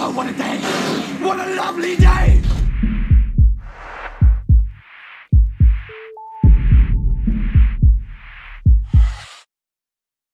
Oh, what a day! What a lovely day!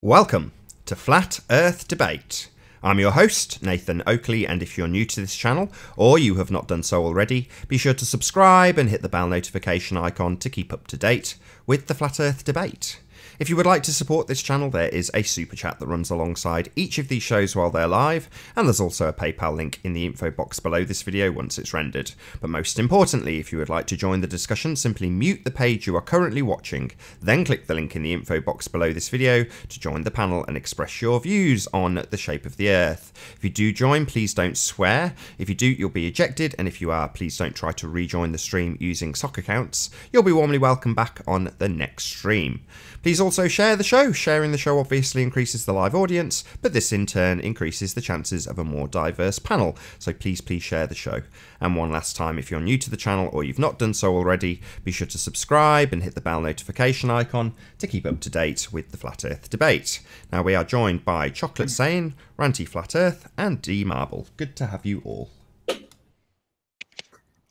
Welcome to Flat Earth Debate. I'm your host, Nathan Oakley, and if you're new to this channel, or you have not done so already, be sure to subscribe and hit the bell notification icon to keep up to date with the Flat Earth Debate. If you would like to support this channel, there is a super chat that runs alongside each of these shows while they're live, and there's also a PayPal link in the info box below this video once it's rendered. But most importantly, if you would like to join the discussion, simply mute the page you are currently watching, then click the link in the info box below this video to join the panel and express your views on the shape of the Earth. If you do join, please don't swear. If you do, you'll be ejected, and if you are, please don't try to rejoin the stream using sock accounts. You'll be warmly welcomed back on the next stream. Please also share the show. Sharing the show obviously increases the live audience, but this in turn increases the chances of a more diverse panel. So please share the show. And one last time, if you're new to the channel or you've not done so already, be sure to subscribe and hit the bell notification icon to keep up to date with the Flat Earth Debate. Now we are joined by Chocolate Sane, Ranty Flat Earth, and D Marble. Good to have you all.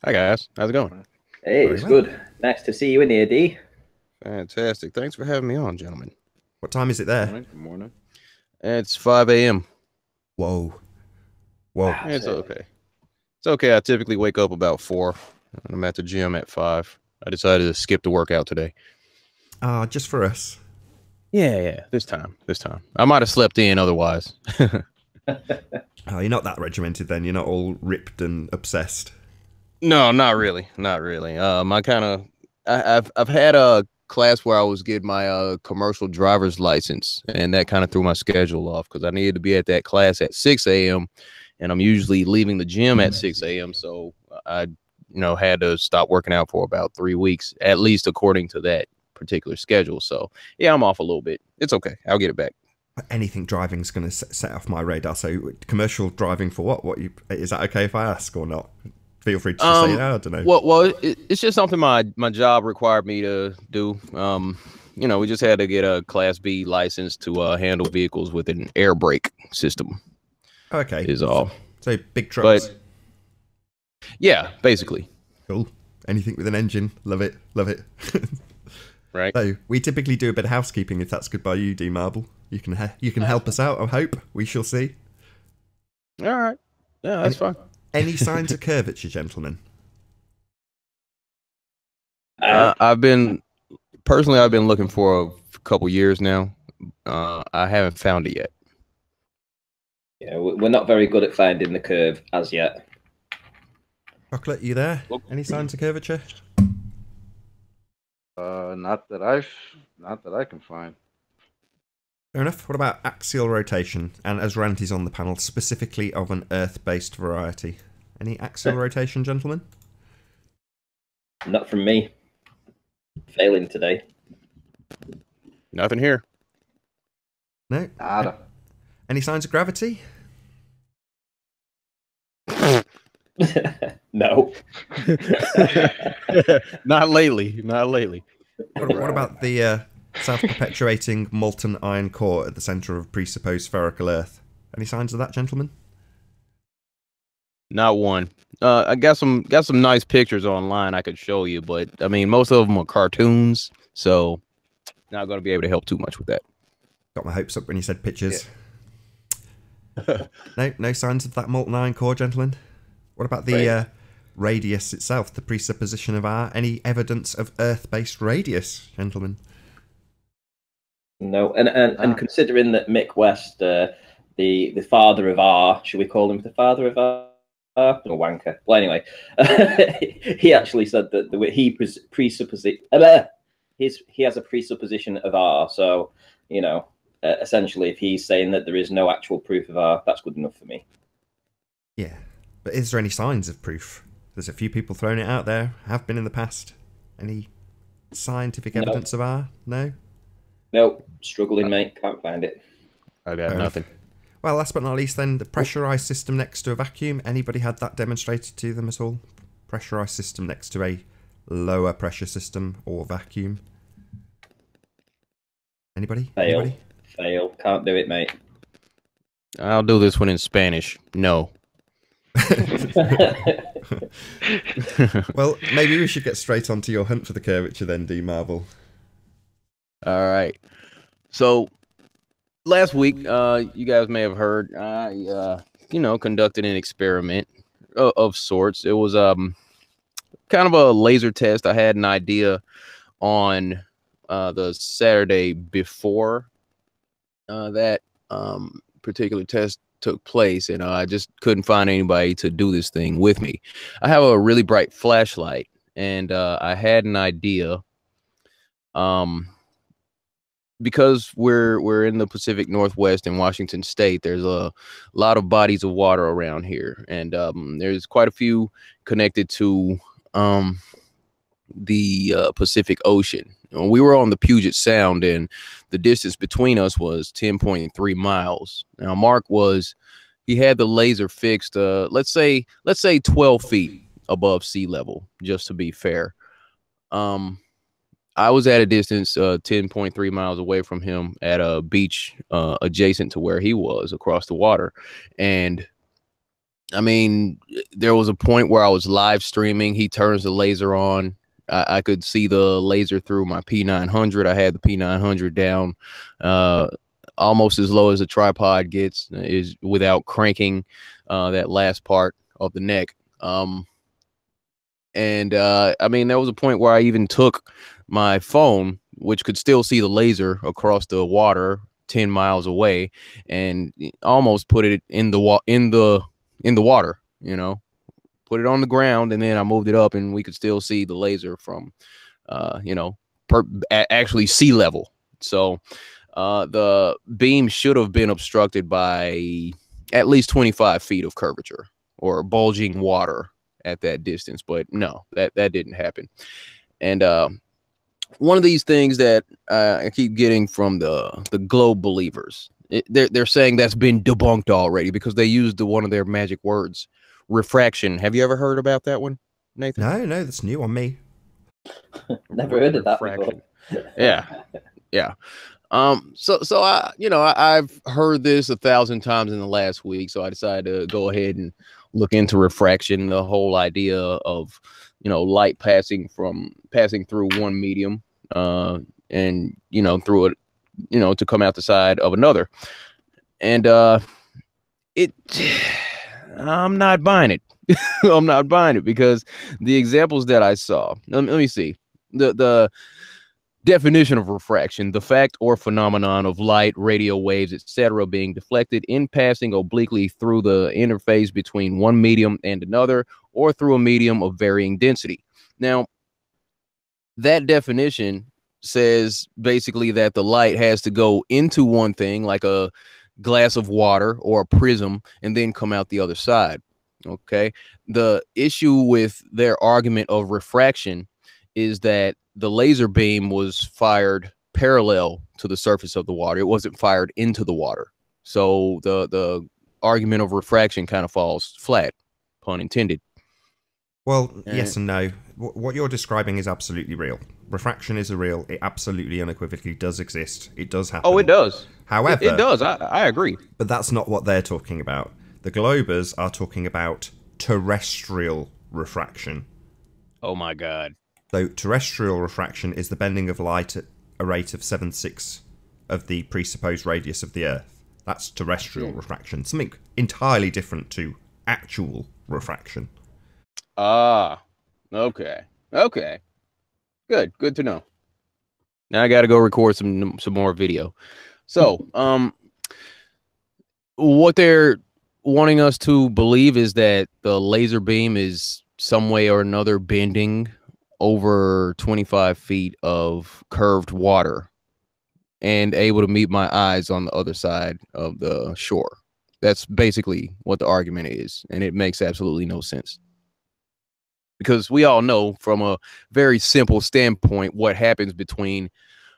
Hi guys, how's it going? Hey, it's good. Nice to see you in here, D. Fantastic. Thanks for having me on, gentlemen. What time is it there? Good morning. It's 5 a.m. Whoa. Whoa. It's okay. It's okay. I typically wake up about 4. And I'm at the gym at 5. I decided to skip the workout today. Just for us. Yeah. This time. I might have slept in otherwise. Oh, you're not that regimented then. You're not all ripped and obsessed. No, not really. I've had a class where I was getting my commercial driver's license, and that kind of threw my schedule off because I needed to be at that class at 6 a.m. and I'm usually leaving the gym at 6 a.m. So I, had to stop working out for about 3 weeks, at least according to that particular schedule. So yeah, I'm off a little bit. It's okay. I'll get it back. Anything driving is going to set off my radar. So commercial driving for what? Is that okay if I ask or not? Feel free to say it. I don't know. Well, it's just something my job required me to do. We just had to get a Class B license to handle vehicles with an air brake system. Okay, is all. So big trucks. But yeah, basically. Cool. Anything with an engine, love it. Right. So we typically do a bit of housekeeping. If that's good by you, D Marble, you can help us out. I hope we shall see. All right. Yeah, that's fine. Any signs of curvature, gentlemen? I've been looking for a couple years now. I haven't found it yet. Yeah, we're not very good at finding the curve as yet. Chocolate, you there? Any signs of curvature? Not that I can find. Fair enough. What about axial rotation? And as Ranty's on the panel, specifically of an Earth-based variety. Any axial rotation, gentlemen? Not from me. Failing today. Nothing here. No? Nada. Any signs of gravity? No. Not lately. What about the self-perpetuating molten iron core at the centre of presupposed spherical Earth? Any signs of that, gentlemen? Not one. I got some nice pictures online I could show you, but I mean most of them are cartoons, so not going to be able to help too much with that. Got my hopes up when you said pictures. Yeah. No signs of that molten iron core, gentlemen. What about the radius itself, the presupposition of R? Any evidence of Earth-based radius, gentlemen? No, and considering that Mick West, the father of R, should we call him the father of R? No, wanker. Well, anyway, he actually said that he has a presupposition of R. So, essentially, if he's saying that there is no actual proof of R, that's good enough for me. Yeah, but is there any signs of proof? There's a few people throwing it out there. Have been in the past. Any scientific evidence of R? No. Nope, struggling, mate. Can't find it. I got nothing. Well, last but not least, then, the pressurized system next to a vacuum. Anybody had that demonstrated to them at all? Pressurized system next to a lower pressure system or vacuum? Anybody? Fail. Anybody? Fail. Can't do it, mate. I'll do this one in Spanish. No. Well, maybe we should get straight onto your hunt for the curvature then, D Marvel. All right. So last week, you guys may have heard, I conducted an experiment of sorts. It was kind of a laser test. I had an idea on the Saturday before that particular test took place, and I just couldn't find anybody to do this thing with me. I have a really bright flashlight, and I had an idea. Because we're in the Pacific Northwest in Washington State, there's a lot of bodies of water around here, and there's quite a few connected to the Pacific Ocean. We were on the Puget Sound, and the distance between us was 10.3 miles. Now, Mark he had the laser fixed, let's say 12 feet above sea level, just to be fair. I was at a distance 10.3 miles away from him at a beach adjacent to where he was across the water. And I mean, there was a point where I was live streaming. He turns the laser on. I could see the laser through my P900. I had the P900 down almost as low as a tripod gets, is without cranking that last part of the neck. I mean, there was a point where I even took my phone, which could still see the laser across the water 10 miles away, and almost put it in the water, put it on the ground, and then I moved it up, and we could still see the laser from actually sea level. So the beam should have been obstructed by at least 25 feet of curvature or bulging water at that distance, but no, that didn't happen. And one of these things that I keep getting from the globe believers, they're saying that's been debunked already because they used one of their magic words, refraction. Have you ever heard about that one, Nathan? No, that's new on me. Never heard of that before. Yeah. So I've heard this 1,000 times in the last week, so I decided to go ahead and look into refraction, the whole idea of light passing through one medium and through it to come out the side of another. And I'm not buying it. I'm not buying it because the examples that I saw, let me see the definition of refraction: the fact or phenomenon of light, radio waves, etc., being deflected in passing obliquely through the interface between one medium and another, or through a medium of varying density. Now, that definition says basically that the light has to go into one thing, like a glass of water or a prism, and then come out the other side. Okay. The issue with their argument of refraction is that the laser beam was fired parallel to the surface of the water. It wasn't fired into the water. So the argument of refraction kind of falls flat, pun intended. Well, yes and no. What you're describing is absolutely real. Refraction is real. It absolutely unequivocally does exist. It does happen. Oh, it does. However, it does. I agree. But that's not what they're talking about. The Globers are talking about terrestrial refraction. Oh my God. So terrestrial refraction is the bending of light at a rate of 7/6 of the presupposed radius of the Earth. That's terrestrial refraction. Something entirely different to actual refraction. Ah, okay. Good to know. Now I got to go record some more video. So, what they're wanting us to believe is that the laser beam is some way or another bending over 25 feet of curved water and able to meet my eyes on the other side of the shore. That's basically what the argument is, and it makes absolutely no sense. Because we all know from a very simple standpoint what happens between,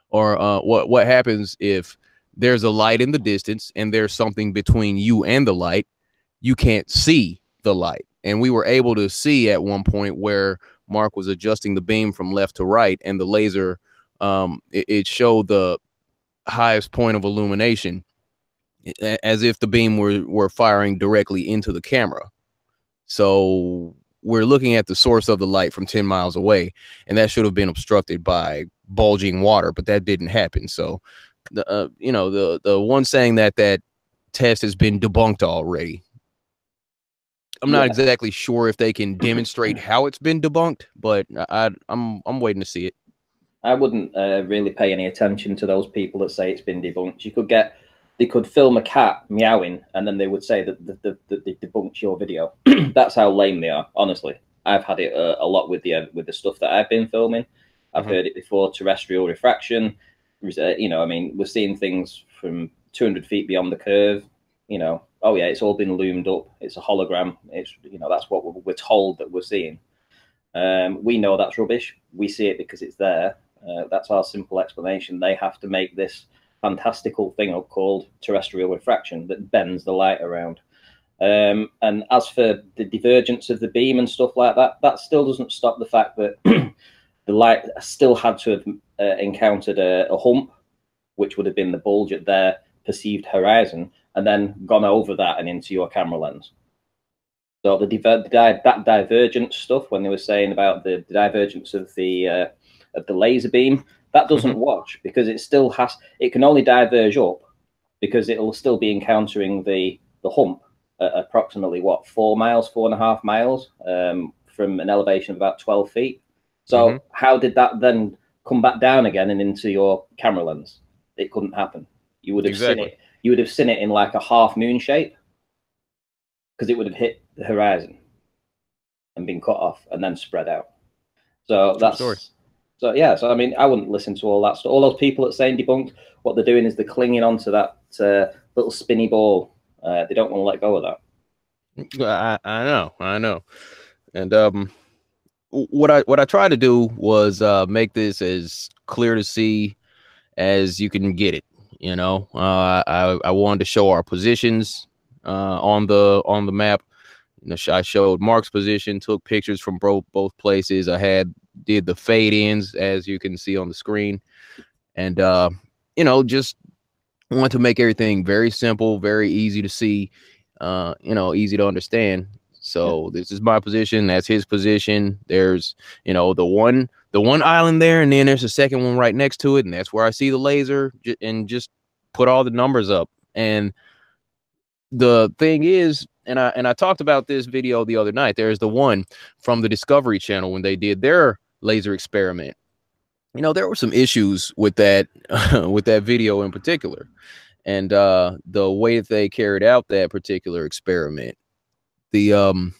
or what happens if there's a light in the distance and there's something between you and the light. You can't see the light. And we were able to see at one point where Mark was adjusting the beam from left to right, and the laser, it showed the highest point of illumination as if the beam were firing directly into the camera. So we're looking at the source of the light from 10 miles away, and that should have been obstructed by bulging water, but that didn't happen. So the you know, the one saying that that test has been debunked already. I'm not exactly sure if they can demonstrate how it's been debunked, but I'm waiting to see it. I wouldn't really pay any attention to those people that say it's been debunked. They could film a cat meowing, and then they would say that they debunked your video. That's how lame they are. Honestly, I've had it a lot with the stuff that I've been filming. I've heard it before. Terrestrial refraction. You know, I mean, we're seeing things from 200 feet beyond the curve. You know, oh yeah, it's all been loomed up. It's a hologram. It's, you know, that's what we're told that we're seeing. We know that's rubbish. We see it because it's there. That's our simple explanation. They have to make this fantastical thing up called terrestrial refraction that bends the light around. And as for the divergence of the beam and stuff like that, that still doesn't stop the fact that the light still had to have encountered a hump, which would have been the bulge at their perceived horizon, and then gone over that and into your camera lens. So that divergence stuff, when they were saying about the divergence of the laser beam, that doesn't watch, because it still has. It can only diverge up because it'll still be encountering the hump at approximately what, 4.5 miles from an elevation of about 12 feet. So how did that then come back down again and into your camera lens? It couldn't happen. You would have seen it. You would have seen it in like a half moon shape, because it would have hit the horizon and been cut off and then spread out. So that's so yeah. So I mean, I wouldn't listen to all that stuff. All those people that saying debunked, what they're doing is they're clinging onto that little spinny ball. They don't want to let go of that. I know. And what I tried to do was make this as clear to see as you can get it. You know, I wanted to show our positions on the map. You know, I showed Mark's position, took pictures from both places. I did the fade ins, as you can see on the screen, and you know, just want to make everything very simple, very easy to see, you know, easy to understand. So this is my position, that's his position. There's, you know, the one island there, and then there's a second one right next to it, and that's where I see the laser, and just put all the numbers up. And the thing is, and I talked about this video the other night, there's the one from the Discovery Channel when they did their laser experiment. You know, there were some issues with that with that video in particular, and the way that they carried out that particular experiment. The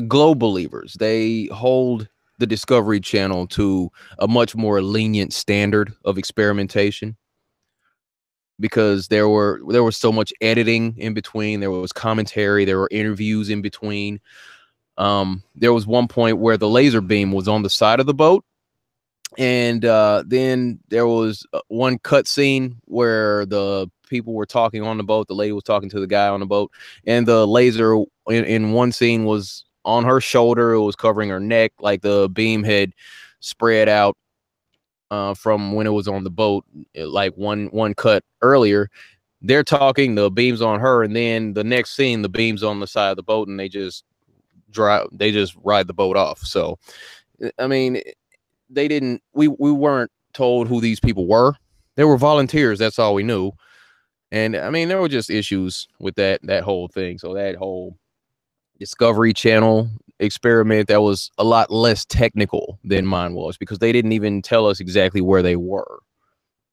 globe believers, they hold the Discovery Channel to a much more lenient standard of experimentation, because there was so much editing in between. There was commentary, there were interviews in between. There was one point where the laser beam was on the side of the boat, and then there was one cut scene where the people were talking on the boat. The lady was talking to the guy on the boat, and the laser in one scene was on her shoulder. It was covering her neck, like the beam had spread out from when it was on the boat. Like one cut earlier, they're talking, the beam's on her, and then the next scene, the beam's on the side of the boat, and they just ride the boat off. So I mean, we weren't told who these people were. They were volunteers, that's all we knew. And I mean, there were just issues with that whole thing. So that whole Discovery Channel experiment, that was a lot less technical than mine was, because they didn't even tell us exactly where they were.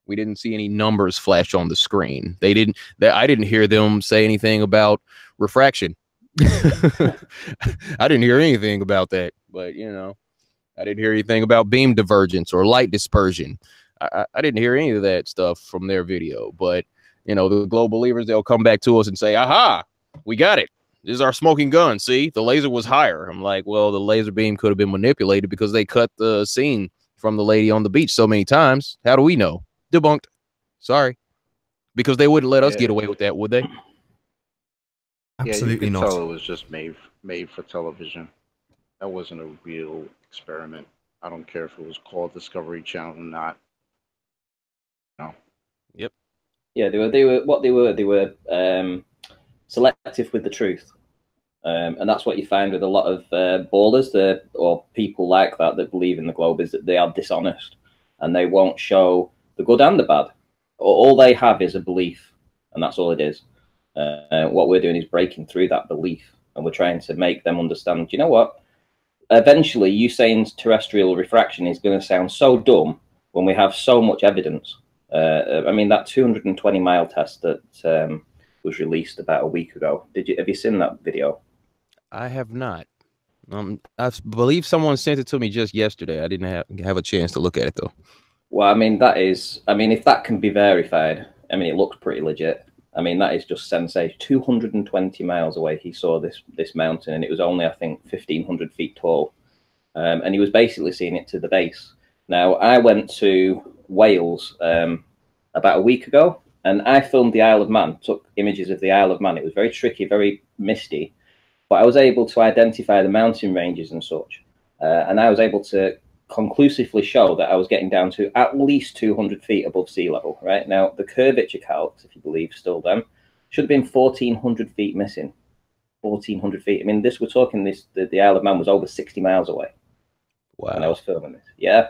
We didn't see any numbers flash on the screen. I didn't hear them say anything about refraction. I didn't hear anything about that, but you know, I didn't hear anything about beam divergence or light dispersion. I didn't hear any of that stuff from their video. But, you know, the globe believers, they'll come back to us and say, aha, we got it. This is our smoking gun. See, the laser was higher. I'm like, well, the laser beam could have been manipulated because they cut the scene from the lady on the beach so many times. How do we know? Debunked. Sorry. Because they wouldn't let us get away with that, would they? Absolutely you could not. Tell it was just made for television. That wasn't a real experiment. I don't care if it was called Discovery Channel or not. No. Yep. Yeah, they were selective with the truth. And that's what you find with a lot of ballers or people like that believe in the globe, is that they are dishonest and they won't show the good and the bad. All they have is a belief, and that's all it is. What we're doing is breaking through that belief, and we're trying to make them understand, you know what? Eventually, you saying terrestrial refraction is going to sound so dumb when we have so much evidence. I mean, that 220-mile test that was released about a week ago. Have you seen that video? I have not. I believe someone sent it to me just yesterday. I didn't have a chance to look at it though. Well, I mean, if that can be verified, I mean, it looks pretty legit. I mean, that is just sensation. 220 miles away, he saw this mountain, and it was only, I think, 1,500 feet tall. And he was basically seeing it to the base. Now, I went to Wales about a week ago, and I filmed the Isle of Man, took images of the Isle of Man. It was very tricky, very misty, but I was able to identify the mountain ranges and such. And I was able to conclusively show that I was getting down to at least 200 feet above sea level. Right now, the curvature calcs, if you believe still them, should have been 1,400 feet missing. 1,400 feet. I mean, we're talking the Isle of Man was over 60 miles away. Wow. When I was filming this. Yeah.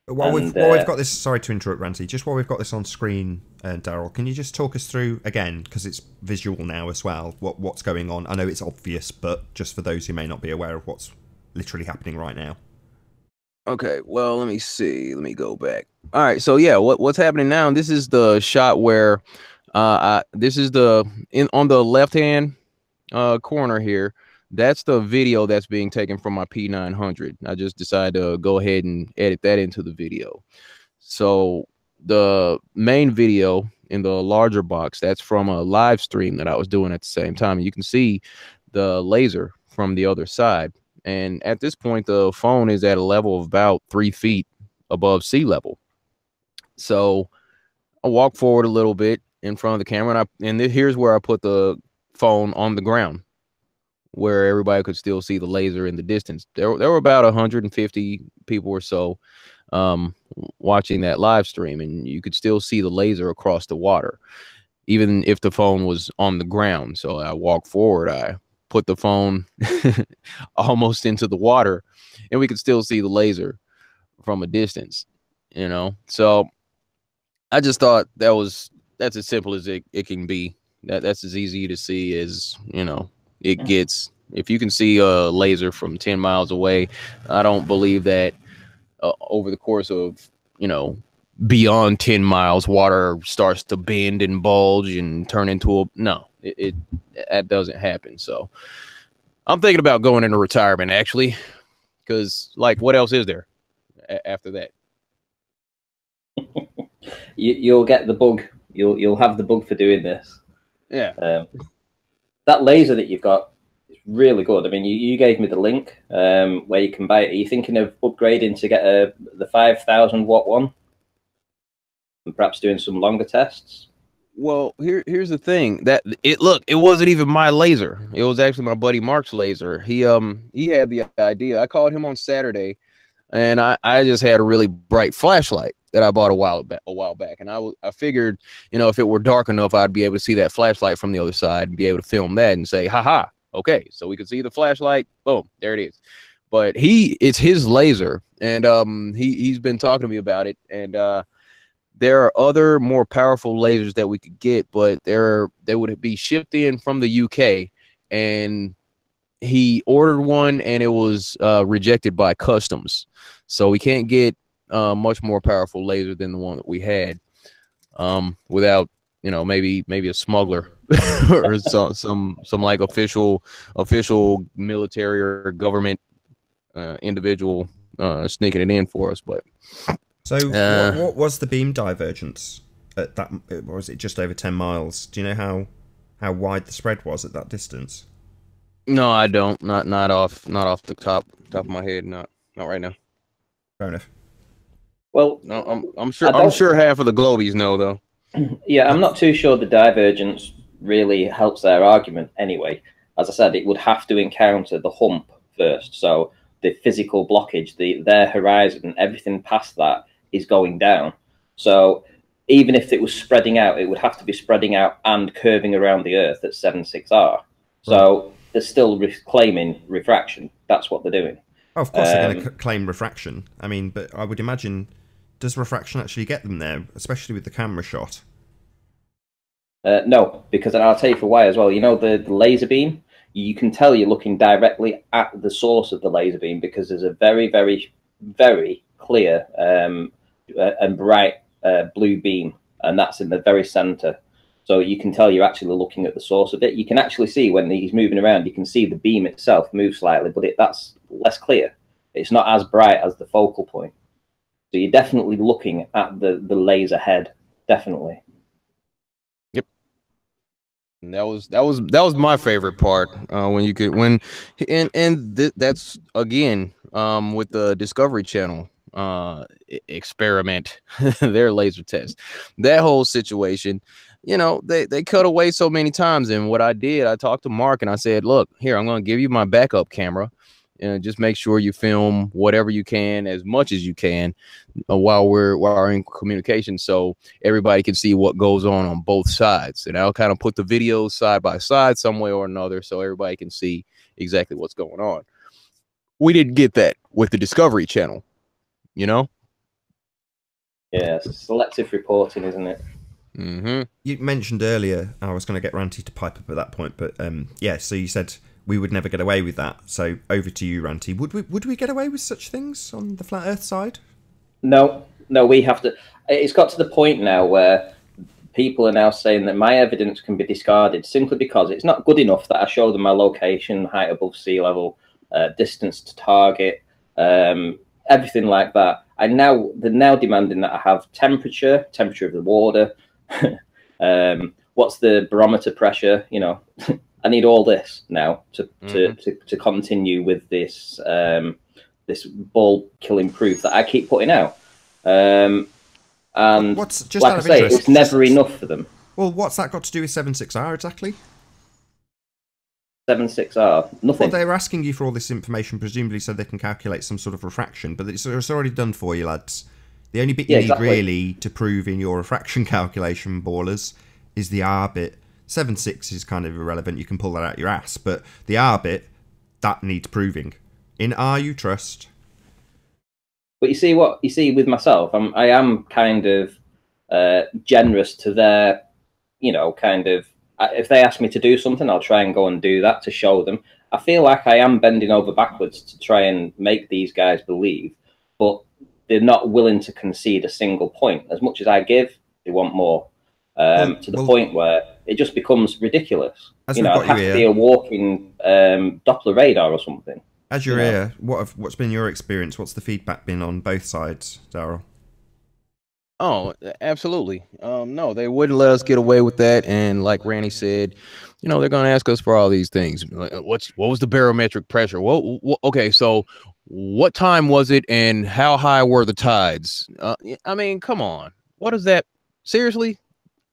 While we've got this, sorry to interrupt, Ranty, just while we've got this on screen, Daryl, can you just talk us through, again, because it's visual now as well, what's going on? I know it's obvious, but just for those who may not be aware of what's literally happening right now. Okay, well, let me see. Let me go back. All right, so yeah, what's happening now? This is the shot where this is on the left-hand corner here. That's the video that's being taken from my P900. I just decided to go ahead and edit that into the video. So the main video in the larger box, that's from a live stream that I was doing at the same time. You can see the laser from the other side. And at this point, the phone is at a level of about 3 feet above sea level. So I walk forward a little bit in front of the camera, and here's where I put the phone on the ground, where everybody could still see the laser in the distance. There were about 150 people or so watching that live stream, and you could still see the laser across the water, even if the phone was on the ground. So I walk forward, I put the phone almost into the water, and we could still see the laser from a distance, you know? So I just thought that's as simple as it can be. That's as easy to see as, you know, it gets. If you can see a laser from 10 miles away, I don't believe that over the course of, you know, beyond 10 miles, water starts to bend and bulge and turn into a, no, that doesn't happen. So I'm thinking about going into retirement, actually, because, like, what else is there after that? You'll get the bug. You'll have the bug for doing this. Yeah. That laser that you've got is really good. I mean, you gave me the link where you can buy it. Are you thinking of upgrading to get the 5,000 watt one, and perhaps doing some longer tests? Well, here's the thing. It wasn't even my laser. It was actually my buddy Mark's laser. He had the idea. I called him on Saturday, and I just had a really bright flashlight that I bought a while back, and I figured, you know, if it were dark enough, I'd be able to see that flashlight from the other side and be able to film that and say, haha, okay, so we could see the flashlight. Boom, there it is. But it's his laser, and he's been talking to me about it, and there are other more powerful lasers that we could get, but they would be shipped in from the UK, and he ordered one, and it was rejected by customs. So we can't get much more powerful laser than the one that we had, without, you know, maybe a smuggler or some like official military or government individual sneaking it in for us, but. So what was the beam divergence at that? Was it just over 10 miles? Do you know how wide the spread was at that distance? No, I don't. Not off the top of my head. Not right now. Fair enough. Well, no, I'm sure half of the globies know though. Yeah, I'm not too sure the divergence really helps their argument anyway. As I said, it would have to encounter the hump first. So the physical blockage, their horizon, everything past that is going down. So even if it was spreading out, it would have to be spreading out and curving around the Earth at 7.6R. So they're still claiming refraction. That's what they're doing. Oh, of course they're going to claim refraction. I mean, but I would imagine, does refraction actually get them there, especially with the camera shot? No, because I'll tell you for why as well. You know, the laser beam, you can tell you're looking directly at the source of the laser beam because there's a very, very, very clear and bright blue beam, and that's in the very center. So you can tell you're actually looking at the source of it. You can actually see when he's moving around, you can see the beam itself move slightly, but that's less clear. It's not as bright as the focal point. So you're definitely looking at the laser head, definitely. Yep. And that was my favorite part that's again with the Discovery Channel experiment, their laser test, that whole situation. You know, they cut away so many times. And what I did, I talked to Mark and I said, look, here, I'm going to give you my backup camera and just make sure you film whatever you can, as much as you can, while we're in communication, so everybody can see what goes on both sides. And I'll kind of put the videos side by side some way or another so everybody can see exactly what's going on. We didn't get that with the Discovery Channel, you know? Yeah, selective reporting, isn't it? Mm-hmm. You mentioned earlier, I was going to get Ranty to pipe up at that point, but yeah, so you said we would never get away with that. So over to you, Ranty. Would we get away with such things on the flat Earth side? No, we have to. It's got to the point now where people are now saying that my evidence can be discarded simply because it's not good enough that I show them my location, height above sea level, distance to target, everything like that. They're now demanding that I have temperature of the water. What's the barometer pressure? You know, I need all this now to continue with this this ball killing proof that I keep putting out. And what's just like I say, it's never enough for them. Well, what's that got to do with 76R exactly? 76R, nothing. Well, they're asking you for all this information, presumably so they can calculate some sort of refraction, but it's already done for you, lads. The only bit you need really to prove in your refraction calculation, ballers, is the R bit. 7.6 is kind of irrelevant. You can pull that out your ass. But the R bit, that needs proving. In R you trust. But you see with myself, I am kind of generous to their, you know, kind of, if they ask me to do something, I'll try and go and do that to show them. I feel like I am bending over backwards to try and make these guys believe, but they're not willing to concede a single point. As much as I give, they want more. To the point where it just becomes ridiculous. You know, it has to be a walking Doppler radar or something. As you're here, what's been your experience? What's the feedback been on both sides, Daryl? Oh, absolutely. No, they wouldn't let us get away with that. And like Randy said, you know, they're going to ask us for all these things. What was the barometric pressure? Okay, so what time was it and how high were the tides? I mean, come on. What is that? Seriously?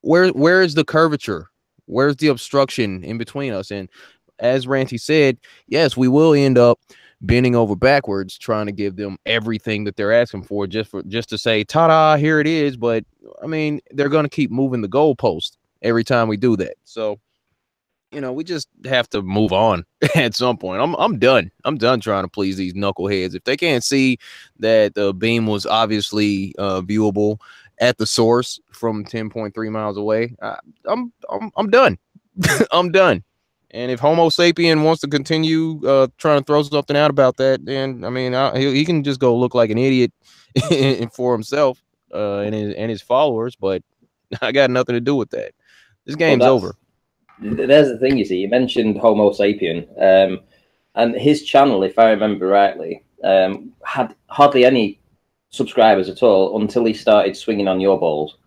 Where is the curvature? Where's the obstruction in between us? And as Ranty said, yes, we will end up bending over backwards trying to give them everything that they're asking for just to say, ta-da, here it is. But I mean, they're going to keep moving the goalpost every time we do that. So, you know, we just have to move on at some point. I'm done. I'm done trying to please these knuckleheads. If they can't see that the beam was obviously viewable at the source from 10.3 miles away, I'm done. I'm done. And if Homo sapien wants to continue trying to throw something out about that, then I mean, he can just go look like an idiot for himself and his followers. But I got nothing to do with that. This game's over. There's the thing, you see. You mentioned Homo sapien, and his channel, if I remember rightly, had hardly any subscribers at all until he started swinging on your balls.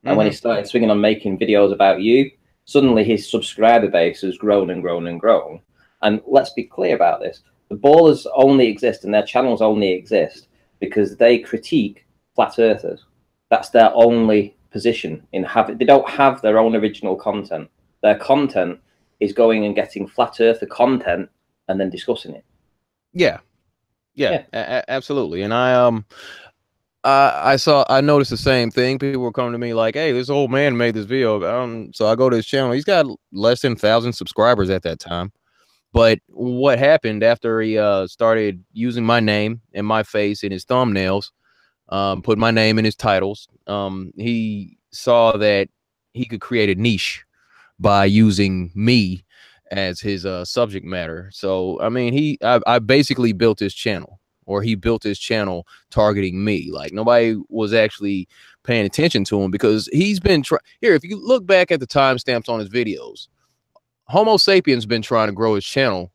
And when he started swinging on making videos about you, suddenly his subscriber base has grown and grown and grown. And let's be clear about this. The ballers only exist and their channels only exist because they critique flat earthers. That's their only position in having. They don't have their own original content. Their content is going and getting flat earther content and then discussing it. Yeah. Absolutely. And I noticed the same thing. People were coming to me like, hey, this old man made this video. So I go to his channel. He's got less than 1,000 subscribers at that time, But what happened after he started using my name and my face in his thumbnails, put my name in his titles, he saw that he could create a niche by using me as his subject matter. So I mean, I basically built his channel, or he built his channel targeting me. Like, nobody was actually paying attention to him, because he's been here. If you look back at the timestamps on his videos, Homo sapiens been trying to grow his channel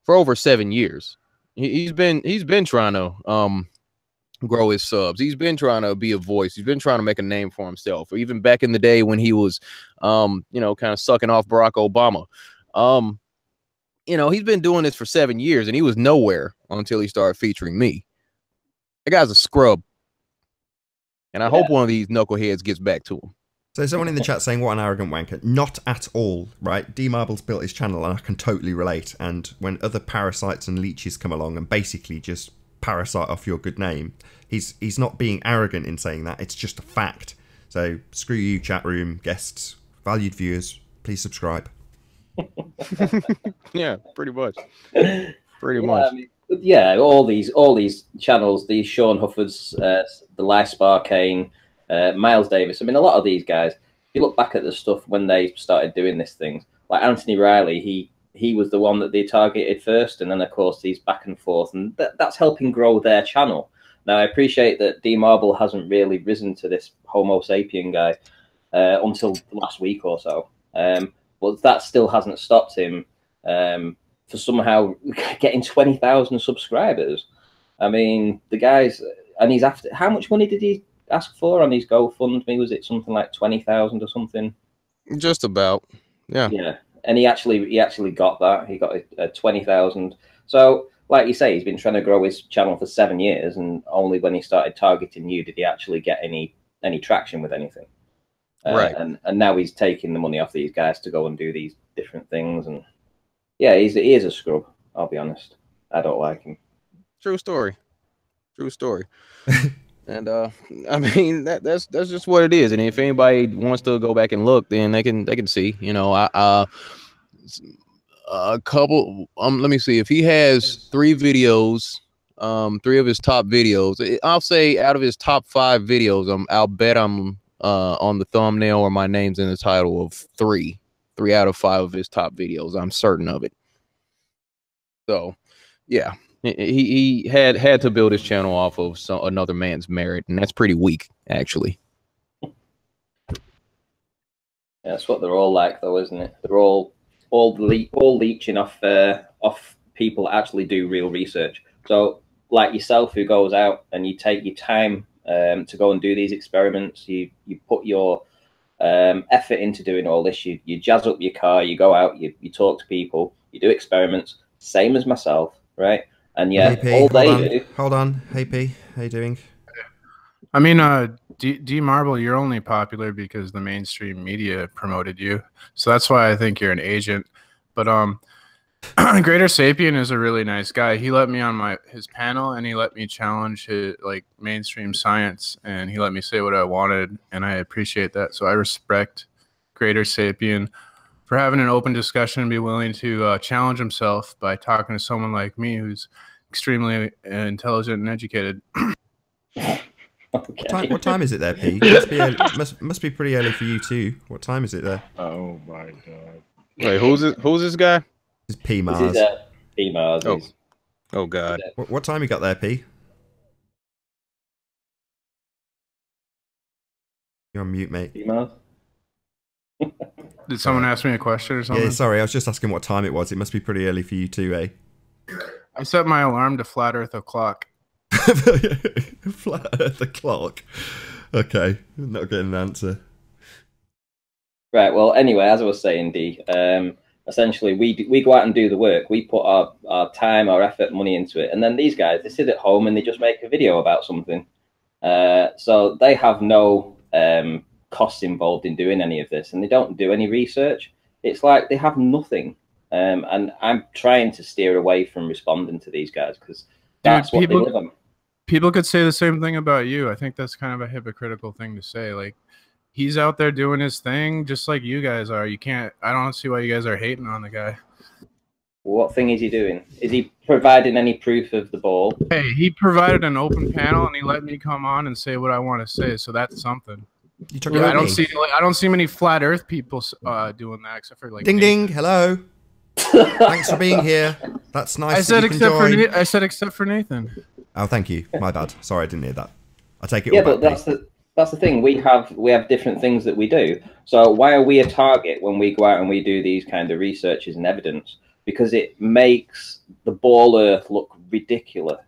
for over 7 years. He's been trying to grow his subs. He's been trying to be a voice. He's been trying to make a name for himself. Or even back in the day when he was you know, kind of sucking off Barack Obama. You know, he's been doing this for 7 years, and he was nowhere until he started featuring me. That guy's a scrub. And I hope one of these knuckleheads gets back to him. So someone in the chat saying, what an arrogant wanker. Not at all, right? D-Marble's built his channel, and I can totally relate. And when other parasites and leeches come along and basically just parasite off your good name, he's not being arrogant in saying that. It's just a fact. So screw you, chat room, guests, valued viewers. Please subscribe. Yeah, pretty much. Pretty much. I mean, yeah, all these channels, these Sean Huffords, the Lice Barcane, Miles Davis. I mean, a lot of these guys, if you look back at the stuff when they started doing these things, like Anthony Riley, he was the one that they targeted first, and then of course these back and forth, and that's helping grow their channel. Now, I appreciate that D Marble hasn't really risen to this Homo sapien guy until last week or so, but that still hasn't stopped him for somehow getting 20,000 subscribers. I mean, the guy's, and he's after, how much money did he ask for on his GoFundMe? Was it something like 20,000 or something? Just about, yeah. Yeah, and he actually got that. He got a 20,000. So, like you say, he's been trying to grow his channel for 7 years, and only when he started targeting you did he actually get any traction with anything. Right. And now he's taking the money off these guys to go and do these different things. And yeah, he is a scrub. I'll be honest. I don't like him. True story. True story. And I mean, that's just what it is. And if anybody wants to go back and look, then they can see. You know, a couple. Let me see. If he has 3 videos, 3 of his top videos, I'll say out of his top 5 videos, I'll bet I'm on the thumbnail or my name's in the title of 3 out of 5 of his top videos. I'm certain of it. So, yeah. He had to build his channel off of another man's merit, and that's pretty weak, actually. Yeah, that's what they're all like, though, isn't it? They're all leeching off people that actually do real research. So, like yourself, who goes out and you take your time to go and do these experiments, you put your effort into doing all this. You jazz up your car, you go out, you talk to people, you do experiments, same as myself, right? And yeah, Hey, all P, they do. hold on. Hey P, how you doing? I mean, D Marble, you're only popular because the mainstream media promoted you, so that's why I think you're an agent. But Greater Sapien is a really nice guy. He let me on his panel, and he let me challenge his mainstream science, and he let me say what I wanted, and I appreciate that. So I respect Greater Sapien for having an open discussion and be willing to challenge himself by talking to someone like me who's extremely intelligent and educated. Okay. What time is it there, P? Must be pretty early for you too. What time is it there? Oh my god. Wait, who's this guy? It's P This Mars. is P Mars. Oh God. What time you got there, P? You're on mute, mate. P Mars. Did someone ask me a question or something? Yeah, sorry, I was just asking what time it was. It must be pretty early for you too, eh? I set my alarm to flat Earth o'clock. Flat Earth o'clock. Okay, not getting an answer. Right. Well, anyway, as I was saying, D, essentially we go out and do the work. We put our time, our effort, money into it, and then these guys, they sit at home and they just make a video about something. So they have no costs involved in doing any of this, and they don't do any research. It's like they have nothing. And I'm trying to steer away from responding to these guys because that's what they live on. People could say the same thing about you. I think that's kind of a hypocritical thing to say. Like, he's out there doing his thing just like you guys are. I don't see why you guys are hating on the guy. What thing is he doing? Is he providing any proof of the ball? Hey, he provided an open panel and he let me come on and say what I want to say. So that's something. You took I don't see many flat Earth people doing that except for like ding ding. Hello. Thanks for being here. That's nice. I said except for Nathan. Oh, thank you. My bad. Sorry, I didn't hear that. I take it. Yeah, all but back, that's the thing. We have different things that we do. So why are we a target when we go out and we do these kind of researches and evidence? Because it makes the ball Earth look ridiculous.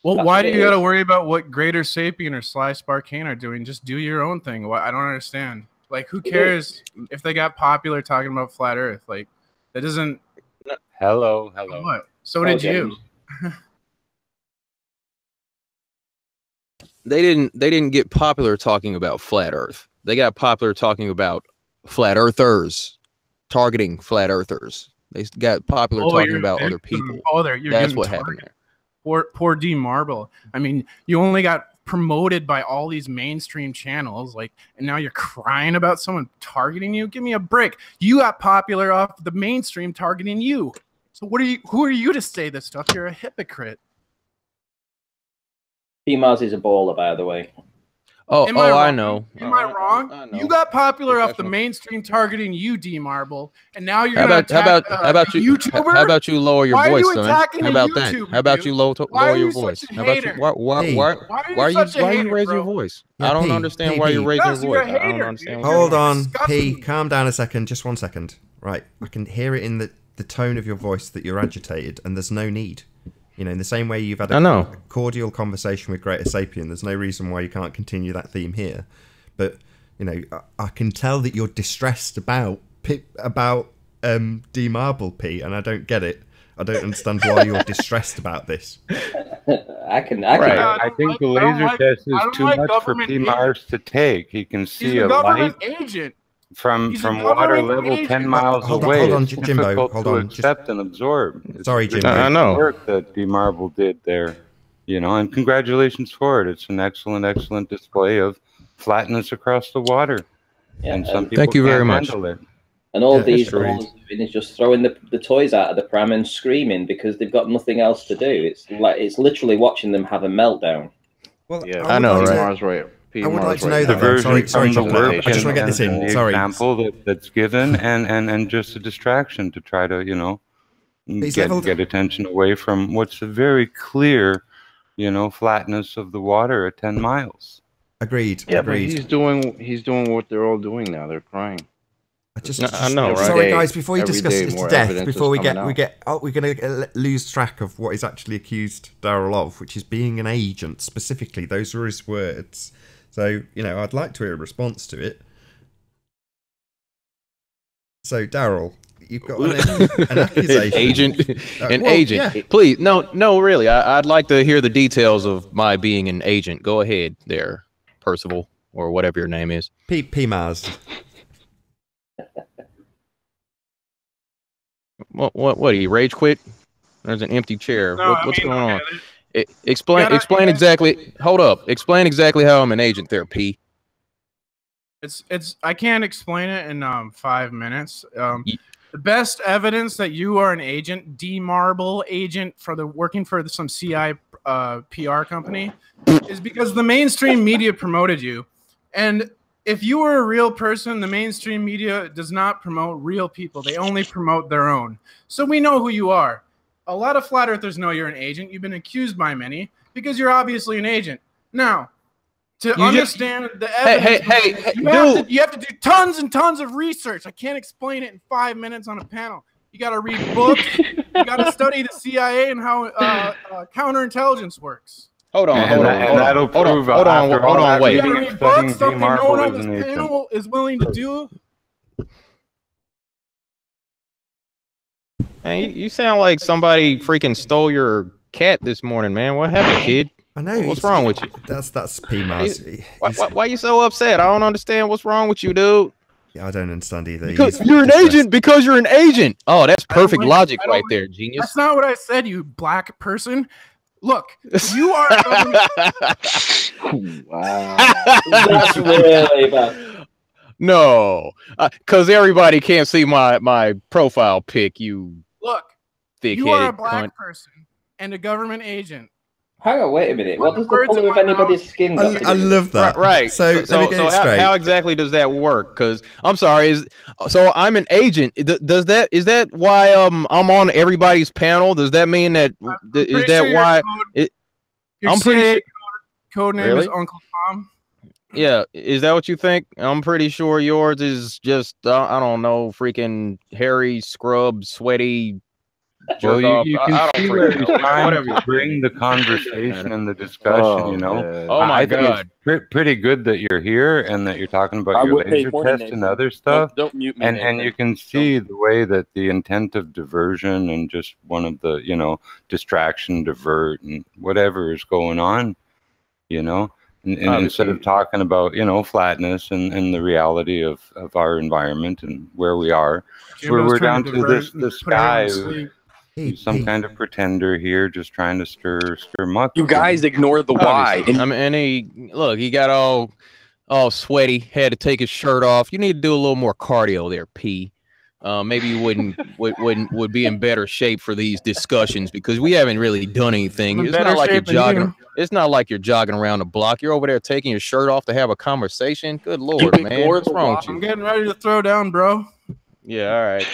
Well, why do you got to worry about what Greater Sapien or Sly Sparkane are doing? Just do your own thing. I don't understand. Like, who cares if they got popular talking about flat Earth? Like, that doesn't. Hello. What? So did you. They didn't get popular talking about flat Earth. They got popular talking about flat earthers, targeting flat earthers. They got popular talking about other people. That's what happened there. Poor D Marble. I mean, you only got promoted by all these mainstream channels, like, and now you're crying about someone targeting you. Give me a break. You got popular off the mainstream targeting you. So who are you to say this stuff? You're a hypocrite. P-Mars is a baller, by the way. I know. Am I wrong? I know. You got popular off the mainstream targeting you, D Marble, and now you're how about you YouTuber? How about you lower your voice, son? How about that? How about you lower your voice? How about you? Why are you raising your voice? Yeah, I don't understand why you're raising your voice. I don't understand. Hold on, P. Calm down a second. Just 1 second. Right, I can hear it in the tone of your voice that you're agitated, and there's no need. You know, in the same way you've had a cordial conversation with Greater Sapien, there's no reason why you can't continue that theme here. But, you know, I can tell that you're distressed about D Marble, P, and I don't get it. I don't understand why you're distressed about this. I think the laser test is too much for P-Mars to take. He can see a light from water level 10 miles away. Hold on, Jimbo. Hold on. Accept and absorb. Sorry, Jimbo. I know. Work that D Marble did there, you know, and congratulations for it. It's an excellent display of flatness across the water. Yeah, and some people thank you very much. It. And all these ballers doing is just throwing the toys out of the pram and screaming because they've got nothing else to do. It's literally watching them have a meltdown. Well, yeah, I know, right? I would like to know that. Sorry, Chocolate. I just want to get this in. Sorry. Example that's given, and just a distraction to try to, you know, get attention away from what's a very clear, you know, flatness of the water at 10 miles. Agreed. Yeah, agreed. But he's doing what they're all doing now. They're crying. I know, right? Sorry, guys. Before you discuss it to death, before we're gonna lose track of what he's actually accused Daryl of, which is being an agent. Specifically, those were his words. So, you know, I'd like to hear a response to it. So, Daryl, you've got an accusation. Agent. Agent. Yeah. Please, no, really. I'd like to hear the details of my being an agent. Go ahead there, Percival, or whatever your name is. P-Mars. What do you rage quit? There's an empty chair. What's going on? Explain exactly. Hold up. Explain exactly how I'm an agent there, P. I can't explain it in 5 minutes. The best evidence that you are an agent, D Marble agent working for some CI PR company, is because the mainstream media promoted you. And if you were a real person, the mainstream media does not promote real people. They only promote their own. So we know who you are. A lot of flat earthers know you're an agent. You've been accused by many because you're obviously an agent. Now, to understand the evidence, you have to do tons and tons of research. I can't explain it in 5 minutes on a panel. You got to read books. You got to study the CIA and how counterintelligence works. Hold on, wait. Books, something no one on this panel is willing to do. Man, you sound like somebody freaking stole your cat this morning, man. What happened, kid? I know. What's wrong with you? That's P-Mars. Why you so upset? I don't understand. What's wrong with you, dude? Yeah, I don't understand either. Because you're an agent. Because you're an agent. Oh, that's perfect logic right there, genius. That's not what I said, you black person. Look, you are. Wow. That's really bad. No, because everybody can't see my profile pic. You look. You are a black person and a government agent. Hang on, wait a minute. What does the colour of anybody's skin got to do? I love that. Right. So how exactly does that work? Because I'm sorry, so I'm an agent. Is that why I'm on everybody's panel? Does that mean that is that sure why I'm pretty sure code name is Uncle Tom? Yeah, is that what you think? I'm pretty sure yours is just I don't know, freaking hairy, scrub, sweaty. Well, you can see where he's trying to bring the conversation and the discussion, you know. Man. Oh my God. It's pretty good that you're here and that you're talking about your laser test and other stuff. Don't mute me. And you can see the way that the intent of diversion and just one of the, you know, distraction, divert, and whatever is going on, you know. And instead of talking about, you know, flatness and the reality of our environment and where we are, we're down to this guy who's some kind of pretender here, just trying to stir muck. You guys ignore the why. I mean, and he got all sweaty, had to take his shirt off. You need to do a little more cardio there, P. Maybe you would be in better shape for these discussions because we haven't really done anything. It's not like you're jogging. It's not like you're jogging around the block. You're over there taking your shirt off to have a conversation. Good Lord, man. What's wrong with you? I'm getting ready to throw down, bro. Yeah, all right.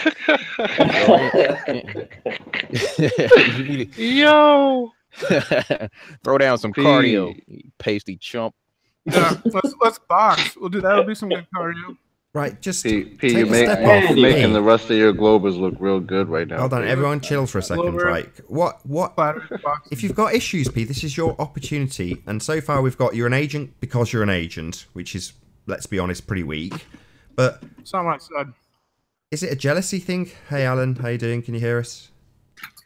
Yo. Throw down some cardio, you pasty chump. Yeah, let's box. We'll do that. That'll be some good cardio. Right, just P, take you're a step off. making the rest of your globers look real good right now. Hold on, everyone, chill for a second. Right, what? If you've got issues, P, this is your opportunity. And so far, we've got you're an agent because you're an agent, which is, let's be honest, pretty weak. But it's not what I said. Is it a jealousy thing? Hey, Alan, how you doing? Can you hear us?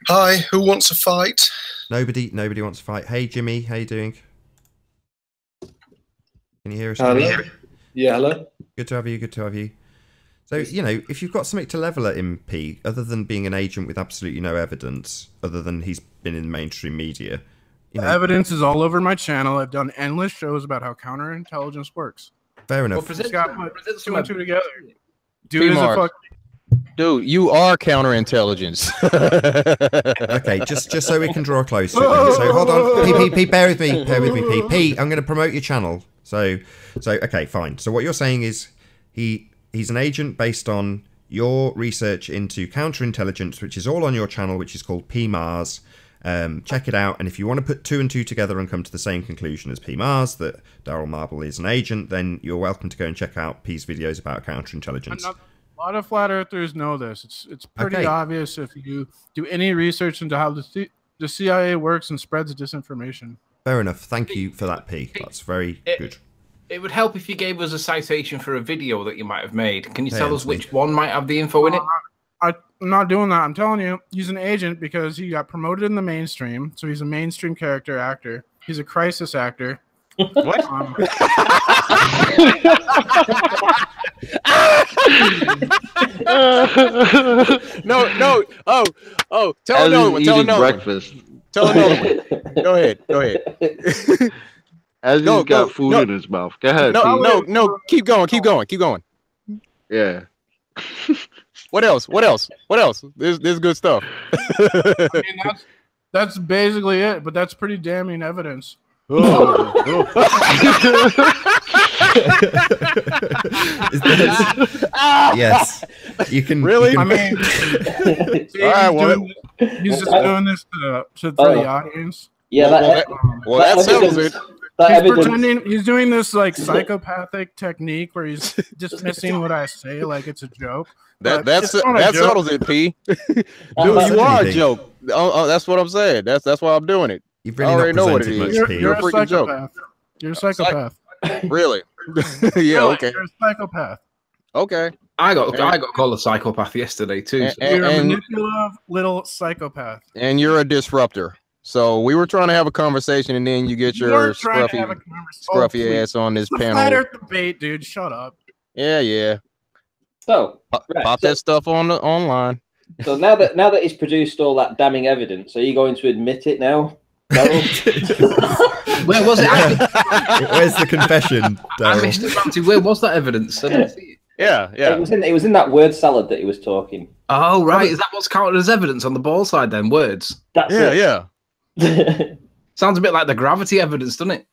Hi, who wants a fight? Nobody wants to fight. Hey, Jimmy, how you doing? Can you hear us? Hello. Yeah, hello. Good to have you. Good to have you. So, you know, if you've got something to level at him, P, other than being an agent with absolutely no evidence, other than he's been in mainstream media, you know, evidence is all over my channel. I've done endless shows about how counterintelligence works. Fair enough. Well, two and two together. Dude, you are counterintelligence. Okay, just so we can draw close. So hold on, P, bear with me, P. I'm going to promote your channel. So okay, fine. So what you're saying is he's an agent based on your research into counterintelligence, which is all on your channel, which is called P Mars. Check it out, and if you want to put two and two together and come to the same conclusion as P Mars, that Daryl Marble is an agent, then you're welcome to go and check out P's videos about counterintelligence. A lot of flat earthers know this. It's pretty obvious if you do any research into how the CIA works and spreads disinformation. Fair enough. Thank you for that, P. That's very good. It would help if you gave us a citation for a video that you might have made. Can you tell us which one might have the info in it? I'm not doing that. I'm telling you, he's an agent because he got promoted in the mainstream. So he's a mainstream character actor. He's a crisis actor. What? No. Oh. Tell another one. Tell another breakfast. One. Tell another one. Go ahead. As he's got food in his mouth. Go ahead. No. Keep going. Yeah. What else? There's good stuff. I mean, that's basically it, but that's pretty damning evidence. Yes, you can. Really? You can... I mean, he's just doing this for the audience. Yeah, that settles it. He's doing this like psychopathic technique where he's dismissing what I say like it's a joke. That settles it, P. Dude, you are a joke. That's what I'm saying. That's why I'm doing it. You've really already know what it is. You're a psychopath. Joke. You're a psychopath. Really? Yeah. Okay. You're a psychopath. Okay. I got called a psychopath yesterday too. So. You're a manipulative little psychopath. And you're a disruptor. So we were trying to have a conversation, and then you get your scruffy ass on this panel. Flat Earth debate, dude. Shut up. Yeah. So pop that stuff online. So now that he's produced all that damning evidence, are you going to admit it now? Where was it? Where's the confession? I missed it, Ramsey. Where was that evidence? I didn't see it. Yeah, yeah. It was in that word salad that he was talking. Oh, right. Is that what's counted as evidence on the ball side then? Words? That's it. Yeah. Sounds a bit like the gravity evidence, doesn't it?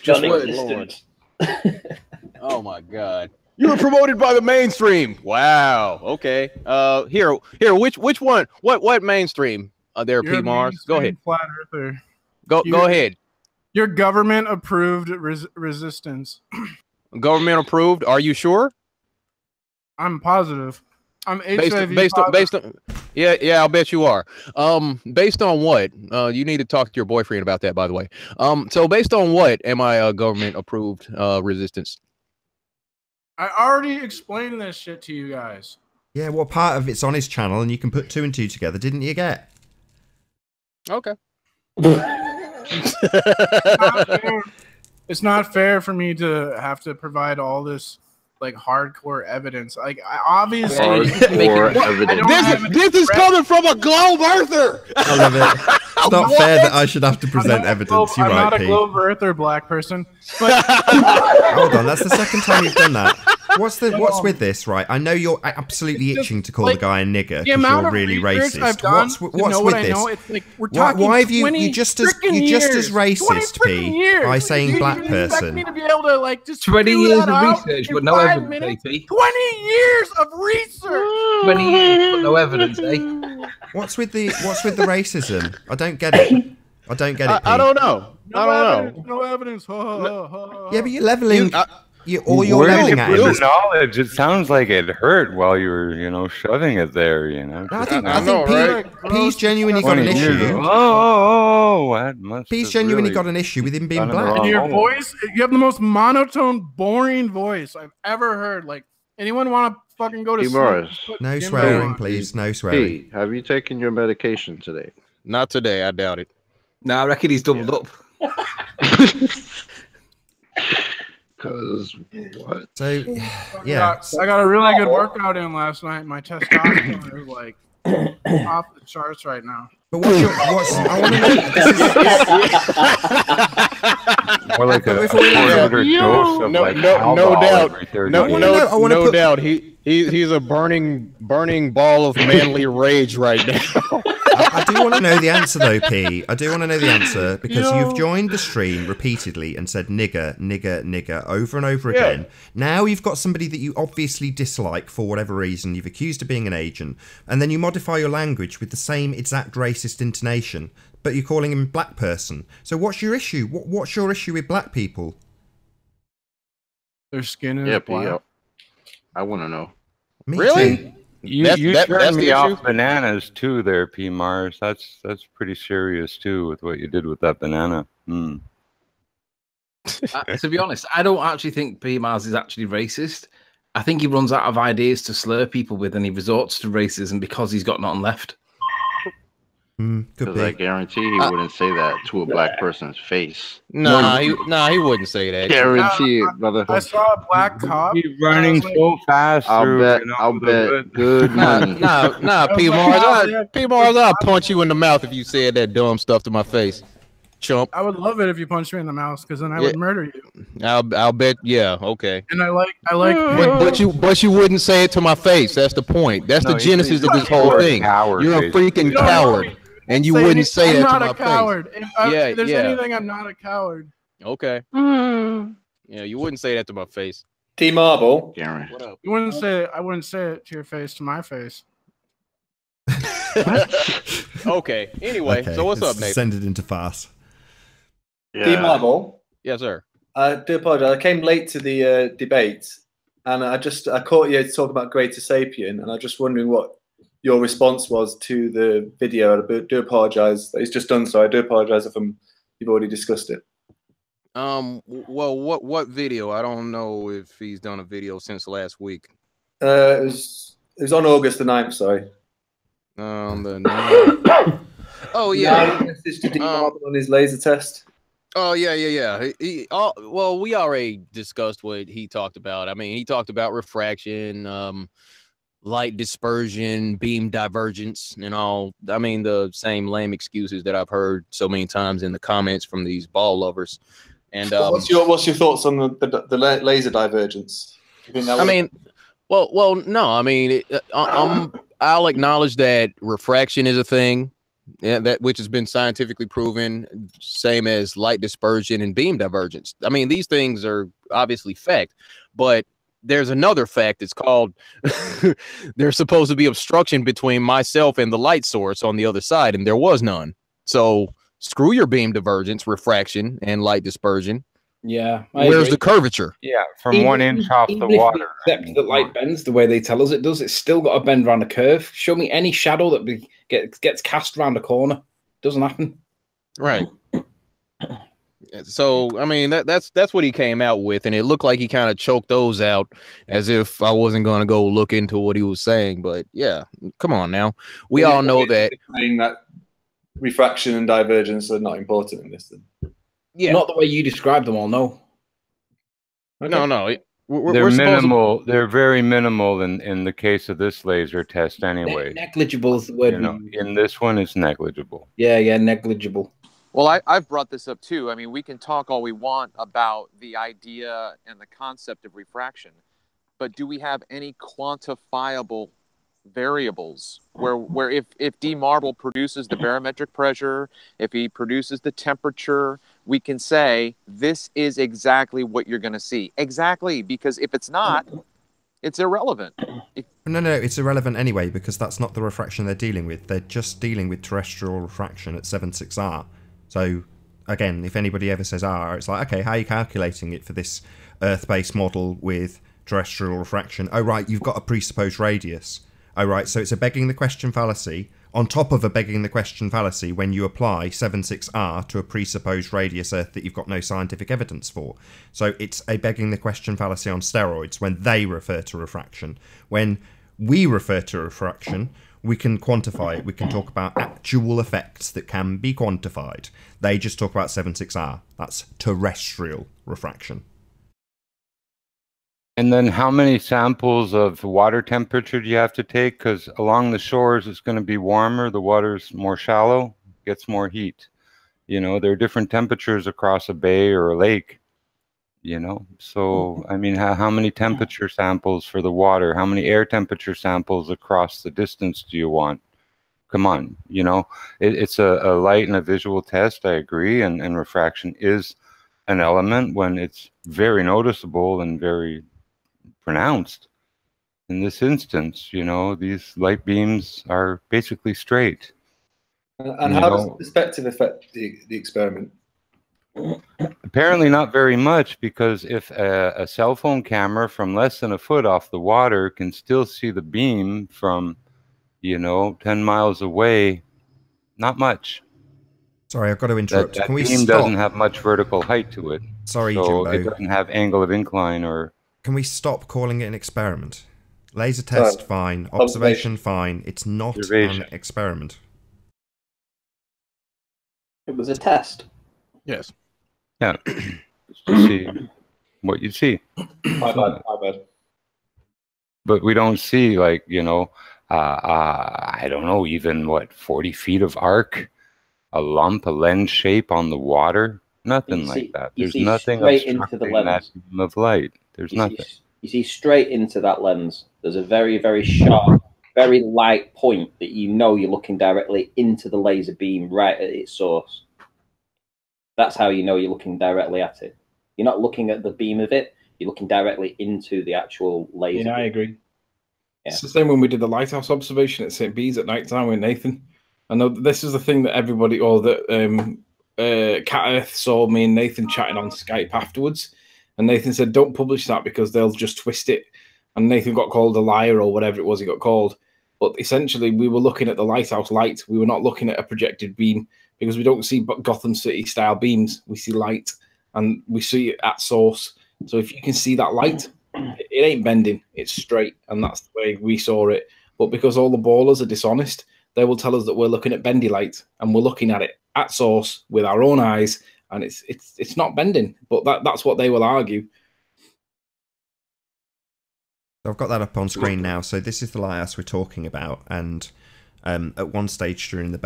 Just words. Oh my God. You were promoted by the mainstream. Wow. Okay. Here. Which one? What mainstream? There, P. Mars. Go ahead. Flat earther. Go ahead. Your government approved resistance. Government approved. Are you sure? I'm positive. I'm HIV based on. Yeah. I'll bet you are. Based on what? You need to talk to your boyfriend about that, by the way. So based on what am I government approved resistance? I already explained this shit to you guys. Yeah, well, part of it's on his channel, and you can put 2 and 2 together, didn't you get? Okay. It's not fair for me to have to provide all this like hardcore evidence. Like, I obviously this is coming from a globe earther. I love it. It's not fair that I should have to present evidence. You're I'm right, not a Pete. globe earther black person. But hold on, that's the second time you've done that. What's with this, right? I know you're absolutely itching to call the guy a nigger because you're really racist. What's with this? It's like, we're talking why have you just as racist, P, by saying black person? Me to be able to like just 20 years of research, but no evidence, eh? 20 years of research. 20 years, but no evidence, eh? What's with the racism? I don't get it. I don't get it. I don't know. No evidence. Yeah, but you're leveling. You're leveling at him. The knowledge. It sounds like it hurt while you were, shoving it there. I think P's genuinely got an issue. P's genuinely got an issue with him being black. And your voice, you have the most monotone, boring voice I've ever heard. Like, anyone want to fucking go to sleep? No swearing, please. No swearing. P, have you taken your medication today? Not today. I doubt it. No, I reckon he's doubled up. Because what? So, yeah. I got a really good workout in last night. My testosterone is like off the charts right now. But I want to know. More like a quarter dose of no doubt. He's a burning ball of manly rage right now. I do want to know the answer, though, P. I do want to know the answer because you've joined the stream repeatedly and said nigger, nigger, nigger over and over again. Now you've got somebody that you obviously dislike for whatever reason. You've accused of being an agent. And then you modify your language with the same exact racist intonation, but you're calling him black person. So what's your issue? What's your issue with black people? Their skin is black. I want to know. Me really? Too. You turned me off bananas too there, P. Mars. That's pretty serious too with what you did with that banana. To be honest, I don't actually think P. Mars is actually racist. I think he runs out of ideas to slur people with and he resorts to racism because he's got nothing left. Because I guarantee he wouldn't say that to a black person's face. Nah, he wouldn't say that. Guarantee it, brother. I saw a black cop. He's running so fast. I'll bet good money. Nah, P. Mars, I'll punch you in the mouth if you said that dumb stuff to my face, chump. I would love it if you punched me in the mouth, because then I would murder you. I'll bet. Yeah, okay. And I like. But you wouldn't say it to my face. That's the point. That's the genesis of this whole thing. You're a freaking coward. And you wouldn't say it to my face. I'm not a coward. If there's anything, I'm not a coward. Okay. Yeah, you wouldn't say that to my face. T-Marble. Garen. What up? You wouldn't say it. I wouldn't say it to your face, to my face. Okay. Anyway, so what's up, Nathan? Send it into farce. Yeah. T-Marble. Yes, sir. I do apologize. I came late to the debate, and I caught you talking about Greater Sapien, and I'm just wondering what your response was to the video. I do apologize. It's just done, so I do apologize if you've already discussed it. Well, what video? I don't know if he's done a video since last week. It was on August the 9th, sorry. The 9th. Oh yeah. Message to D-Marble on his laser test. Oh yeah. Well, we already discussed what he talked about. I mean, he talked about refraction, light dispersion, beam divergence, and all. I mean, the same lame excuses that I've heard so many times in the comments from these ball lovers. And what's your thoughts on the laser divergence? I mean, well, no. I mean, I'll acknowledge that refraction is a thing, that which has been scientifically proven, same as light dispersion and beam divergence. I mean, these things are obviously fact, but there's another fact. It's called there's supposed to be obstruction between myself and the light source on the other side, and there was none. So screw your beam divergence, refraction, and light dispersion. Yeah. Where's the curvature? Yeah, from 1 inch off the water. Except that light bends the way they tell us it does. It's still got to bend around a curve. Show me any shadow that gets cast around a corner. Doesn't happen. Right. So I mean that's what he came out with, and it looked like he kind of choked those out as if I wasn't going to go look into what he was saying. But yeah, come on now, we all know that saying that refraction and divergence are not important in this. Then. Yeah, not the way you described them all. No, okay. No. They're minimal. They're very minimal in the case of this laser test, anyway. Negligible is the word. You know, in this one, it's negligible. Yeah, negligible. Well, I've brought this up too. I mean, we can talk all we want about the idea and the concept of refraction, but do we have any quantifiable variables where if D Marble produces the barometric pressure, if he produces the temperature, we can say this is exactly what you're going to see. Exactly, because if it's not, it's irrelevant. No, it's irrelevant anyway, because that's not the refraction they're dealing with. They're just dealing with terrestrial refraction at 76R. So, again, if anybody ever says R, it's like, okay, how are you calculating it for this Earth-based model with terrestrial refraction? Oh, right, you've got a presupposed radius. Oh, right, so it's a begging the question fallacy on top of a begging the question fallacy when you apply 76R to a presupposed radius Earth that you've got no scientific evidence for. So it's a begging the question fallacy on steroids when they refer to refraction. When we refer to refraction, we can quantify it. We can talk about actual effects that can be quantified. They just talk about 76R. That's terrestrial refraction. And then how many samples of water temperature do you have to take? Because along the shores, it's going to be warmer. The water's more shallow, gets more heat. You know, there are different temperatures across a bay or a lake, you know. So, I mean, how many temperature samples for the water? How many air temperature samples across the distance do you want? Come on, you know. It's a light and a visual test, I agree. And refraction is an element when it's very noticeable and very pronounced. In this instance, you know, these light beams are basically straight. And how does perspective affect the experiment? Apparently not very much, because if a cell phone camera from less than a foot off the water can still see the beam from, you know, 10 miles away, not much. Sorry, I've got to interrupt. That Can we beam stop? doesn't have much vertical height to it. Sorry, so Jimbo. it doesn't have angle of incline or... Can we stop calling it an experiment? Laser test, fine. Observation, fine. It's not an experiment. It was a test. Yes. Yeah. Just to see what you see. My bad. But we don't see, like, you know, I don't know, even what, 40 feet of arc, a lump, a lens shape on the water, nothing like that. There's nothing obstructing that beam of light. There's nothing. You see straight into that lens. There's a very, very sharp, very light point that you know you're looking directly into the laser beam right at its source. That's how you know you're looking directly at it. You're not looking at the beam of it. You're looking directly into the actual laser. Yeah, I beam. agree. Yeah. It's the same when we did the lighthouse observation at St. Bees at night time with Nathan. I know this is the thing that everybody, or that Cat Earth saw me and Nathan chatting on Skype afterwards. And Nathan said, don't publish that because they'll just twist it. And Nathan got called a liar or whatever it was he got called. But essentially, we were looking at the lighthouse light. We were not looking at a projected beam because we don't see Gotham City-style beams. We see light, and we see it at source. So if you can see that light, it ain't bending. It's straight, and that's the way we saw it. But because all the ballers are dishonest, they will tell us that we're looking at bendy light, and we're looking at it at source with our own eyes, and it's not bending. But that's what they will argue. I've got that up on screen now. So this is the lighthouse we're talking about, and at one stage during the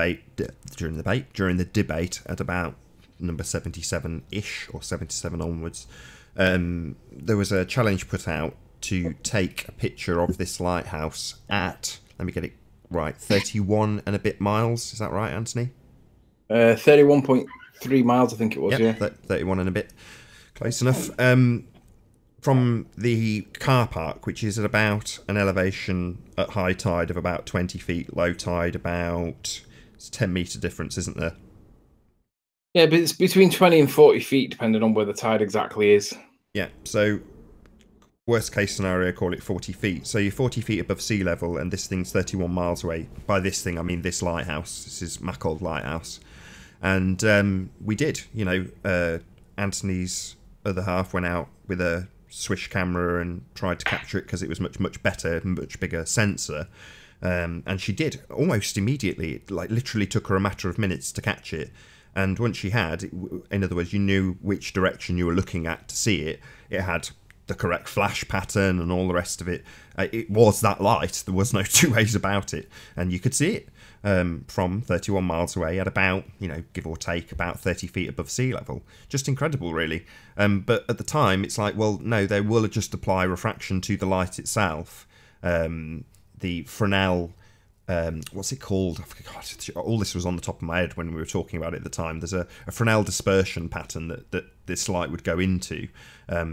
debate at about number 77-ish or 77 onwards, there was a challenge put out to take a picture of this lighthouse at, let me get it right, 31 and a bit miles. Is that right, Anthony? 31.3 miles, I think it was, yep, yeah. 31 and a bit. Close enough. From the car park, which is at about an elevation at high tide of about 20 feet, low tide about, it's 10-metre difference, isn't there? Yeah, but it's between 20 and 40 feet, depending on where the tide exactly is. Yeah, so worst case scenario, call it 40 feet. So you're 40 feet above sea level, and this thing's 31 miles away. By this thing, I mean this lighthouse. This is Mackold Lighthouse. And we did, you know, Anthony's other half went out with a swish camera and tried to capture it because it was much better, much bigger sensor. And she did almost immediately. It like literally took her a matter of minutes to catch it. And once she had, in other words, you knew which direction you were looking at to see it. It had the correct flash pattern and all the rest of it. It was that light. There was no two ways about it. And you could see it from 31 miles away at about, you know, give or take, about 30 feet above sea level. Just incredible, really. But at the time, it's like, well, no, they will just apply refraction to the light itself. The Fresnel... what's it called? I forgot. All this was on the top of my head when we were talking about it at the time. There's a Fresnel dispersion pattern that this light would go into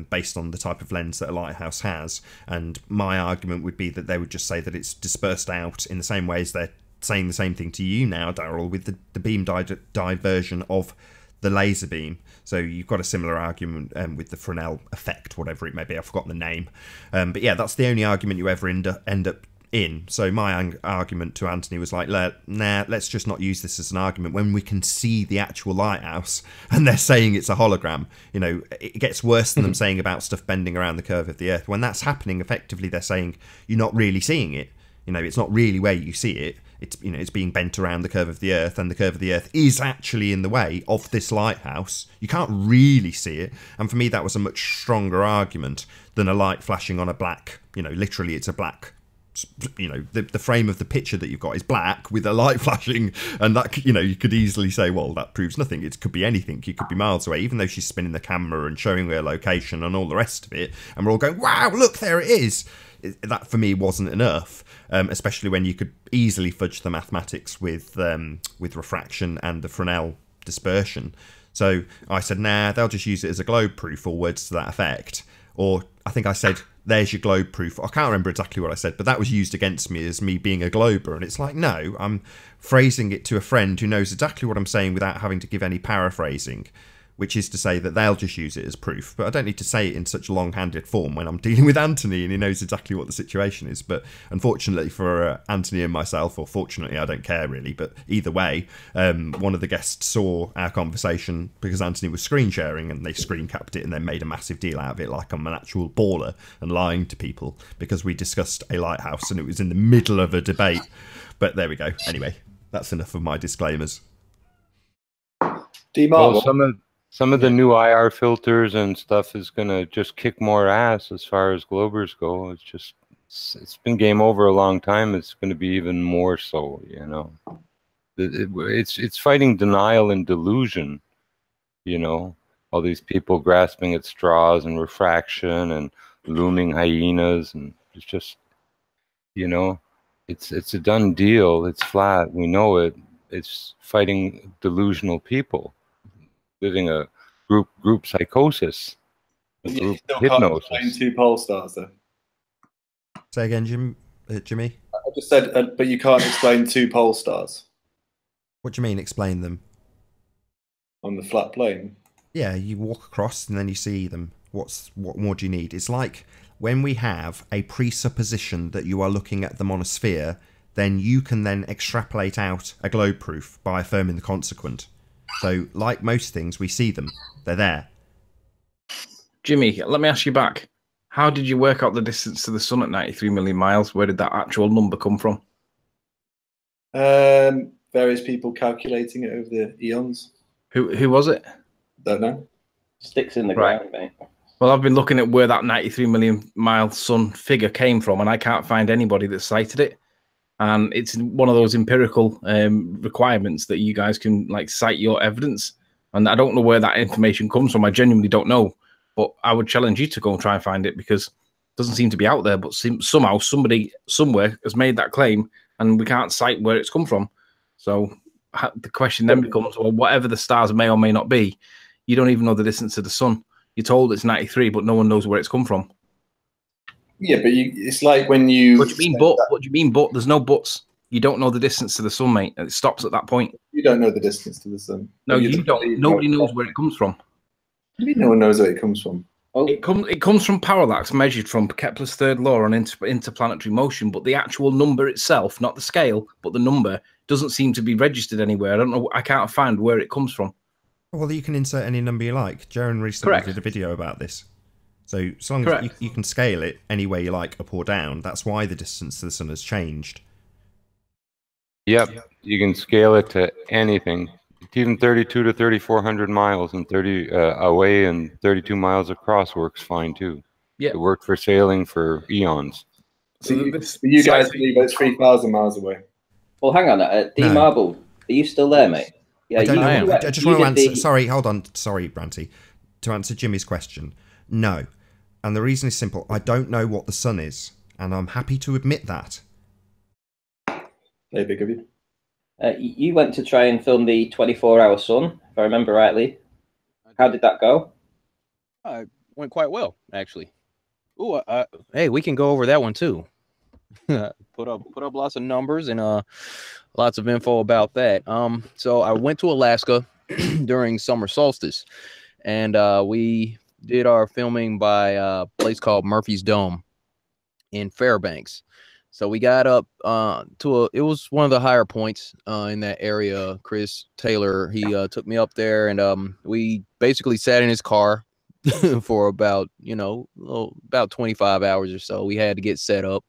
based on the type of lens that a lighthouse has. And my argument would be that they would just say that it's dispersed out in the same way as they're saying the same thing to you now, Daryl, with the beam diversion of the laser beam. So you've got a similar argument with the Fresnel effect, whatever it may be. I've forgotten the name. But yeah, that's the only argument you ever end up in. So my argument to Anthony was like, nah, let's just not use this as an argument when we can see the actual lighthouse and they're saying it's a hologram. You know, it gets worse than them saying about stuff bending around the curve of the earth. When that's happening, effectively they're saying you're not really seeing it. You know, it's not really where you see it. It's, you know, it's being bent around the curve of the earth, and the curve of the earth is actually in the way of this lighthouse. You can't really see it. And for me, that was a much stronger argument than a light flashing on a black, you know, literally it's a black, you know, the frame of the picture that you've got is black with a light flashing, and that, you know, you could easily say, well, that proves nothing. It could be anything. You could be miles away, even though she's spinning the camera and showing her location and all the rest of it, and we're all going, wow, look, there it is. That for me wasn't enough, especially when you could easily fudge the mathematics with refraction and the Fresnel dispersion. So I said, nah, they'll just use it as a globe proof or words to that effect. Or I think I said, there's your globe proof. I can't remember exactly what I said, but that was used against me as me being a glober. And it's like, no, I'm phrasing it to a friend who knows exactly what I'm saying without having to give any paraphrasing, which is to say that they'll just use it as proof. But I don't need to say it in such long-handed form when I'm dealing with Anthony and he knows exactly what the situation is. But unfortunately for Anthony and myself, or fortunately, I don't care really, but either way, one of the guests saw our conversation because Anthony was screen sharing, and they screen capped it and then made a massive deal out of it like I'm an actual baller and lying to people because we discussed a lighthouse and it was in the middle of a debate. But there we go. Anyway, that's enough of my disclaimers. Well, some of the new IR filters and stuff is gonna just kick more ass as far as globers go. It's been game over a long time. It's going to be even more so, you know. It's fighting denial and delusion, you know. All these people grasping at straws and refraction and looming hyenas, and it's just, you know, it's a done deal. It's flat. We know it. It's fighting delusional people living a group psychosis, a group hypnosis. Explain two pole stars, though. Say again, Jimmy. I just said, but you can't explain two pole stars. What do you mean? Explain them. On the flat plane. Yeah, you walk across and then you see them. What more do you need? It's like when we have a presupposition that you are looking at them on a sphere, then you can then extrapolate out a globe proof by affirming the consequent. So, like most things, we see them. They're there. Jimmy, let me ask you back. How did you work out the distance to the sun at 93 million miles? Where did that actual number come from? Various people calculating it over the eons. Who was it? Don't know. Sticks in the ground, mate. Well, I've been looking at where that 93 million mile sun figure came from, and I can't find anybody that cited it. And it's one of those empirical requirements that you guys can like cite your evidence. And I don't know where that information comes from. I genuinely don't know. But I would challenge you to go and try and find it, because Doesn't seem to be out there, but somehow somebody somewhere has made that claim, and we can't cite where it's come from. So the question then becomes, well, whatever the stars may or may not be, you don't even know the distance to the sun. You're told it's 93, but no one knows where it's come from. Yeah, but it's like when you... What do you mean, but? What do you mean, but? There's no buts. You don't know the distance to the sun, mate. It stops at that point. You don't know the distance to the sun. No, you don't. Nobody knows where it comes from. No one knows where it comes from. Oh. It comes from parallax measured from Kepler's third law on interplanetary motion, but the actual number itself, not the scale, but the number, doesn't seem to be registered anywhere. I don't know. I can't find where it comes from. Well, you can insert any number you like. Jaron recently did a video about this. So as long as you can scale it any way you like, up or down, that's why the distance to the sun has changed. Yep, you can scale it to anything. Even 32 to 3,400 miles and 30 away and 32 miles across works fine too. Yeah, it worked for sailing for eons. So you guys believe it's 3,000 miles away? Well, hang on, D Marble, are you still there, mate? Yeah, I don't know. I just want to answer. Sorry, hold on. Sorry, Branty. To answer Jimmy's question, no. And the reason is simple. I don't know what the sun is, and I'm happy to admit that. Very big of you. You went to try and film the 24-hour sun, if I remember rightly. How did that go? Went quite well, actually. Ooh, hey, we can go over that one too. put up lots of numbers and lots of info about that. So I went to Alaska during summer solstice, and we did our filming by a place called Murphy's Dome in Fairbanks. So we got up it was one of the higher points in that area. Chris Taylor, he took me up there, and we basically sat in his car for about 25 hours or so. We had to get set up,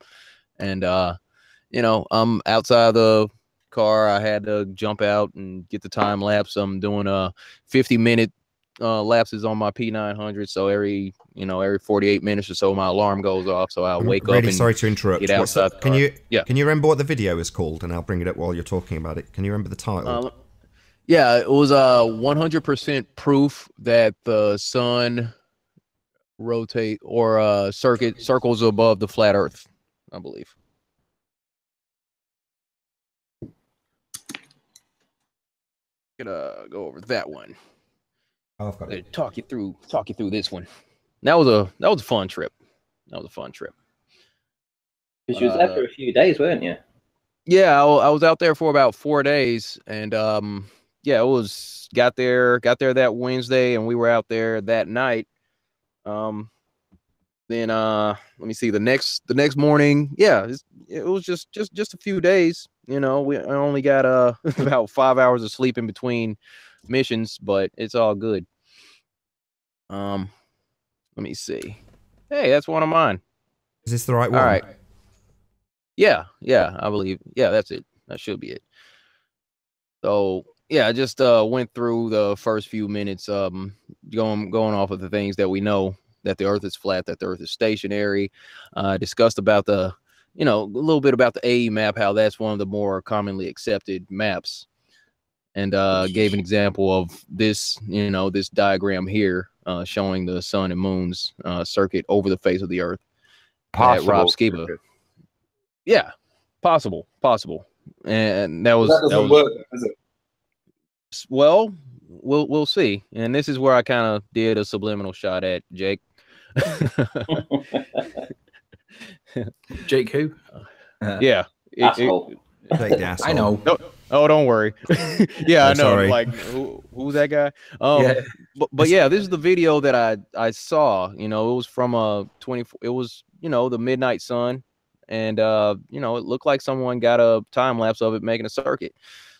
and I'm outside the car. I had to jump out and get the time lapse. I'm doing 50-minute lapses on my P900, so every 48 minutes or so my alarm goes off, so I'll wake up. Really sorry to interrupt. Get outside. Can you remember what the video is called? And I'll bring it up while you're talking about it. Can you remember the title? Yeah, it was 100% proof that the sun rotate or circles above the flat Earth, I believe. Gonna go over that one. Oh, I've got it. Talk you through this one. That was a fun trip. Because you was there for a few days, weren't you? Yeah, I was out there for about 4 days, and yeah, it was got there that Wednesday, and we were out there that night. Then let me see, the next morning, yeah, it was just a few days. We only got about 5 hours of sleep in between missions, but it's all good. Let me see. Hey, that's one of mine. Is this the right one? All right. Yeah, I believe. Yeah, that's it. That should be it. So yeah, I just went through the first few minutes, going off of the things that we know, that the Earth is flat, that the Earth is stationary. Discussed about a little bit about the AE map, how that's one of the more commonly accepted maps, and gave an example of this, this diagram here, showing the sun and moon's circuit over the face of the Earth. At Rob Skiba. Yeah, possible, and that doesn't work, is it? Well, we'll see. And this is where I kind of did a subliminal shot at Jake. Jake who? Yeah. Jake the asshole. I know. Oh, don't worry. Yeah, I know. Sorry. Like, who's that guy? Yeah. But yeah, this is the video that I saw. It was from it was the midnight sun, and it looked like someone got a time lapse of it making a circuit.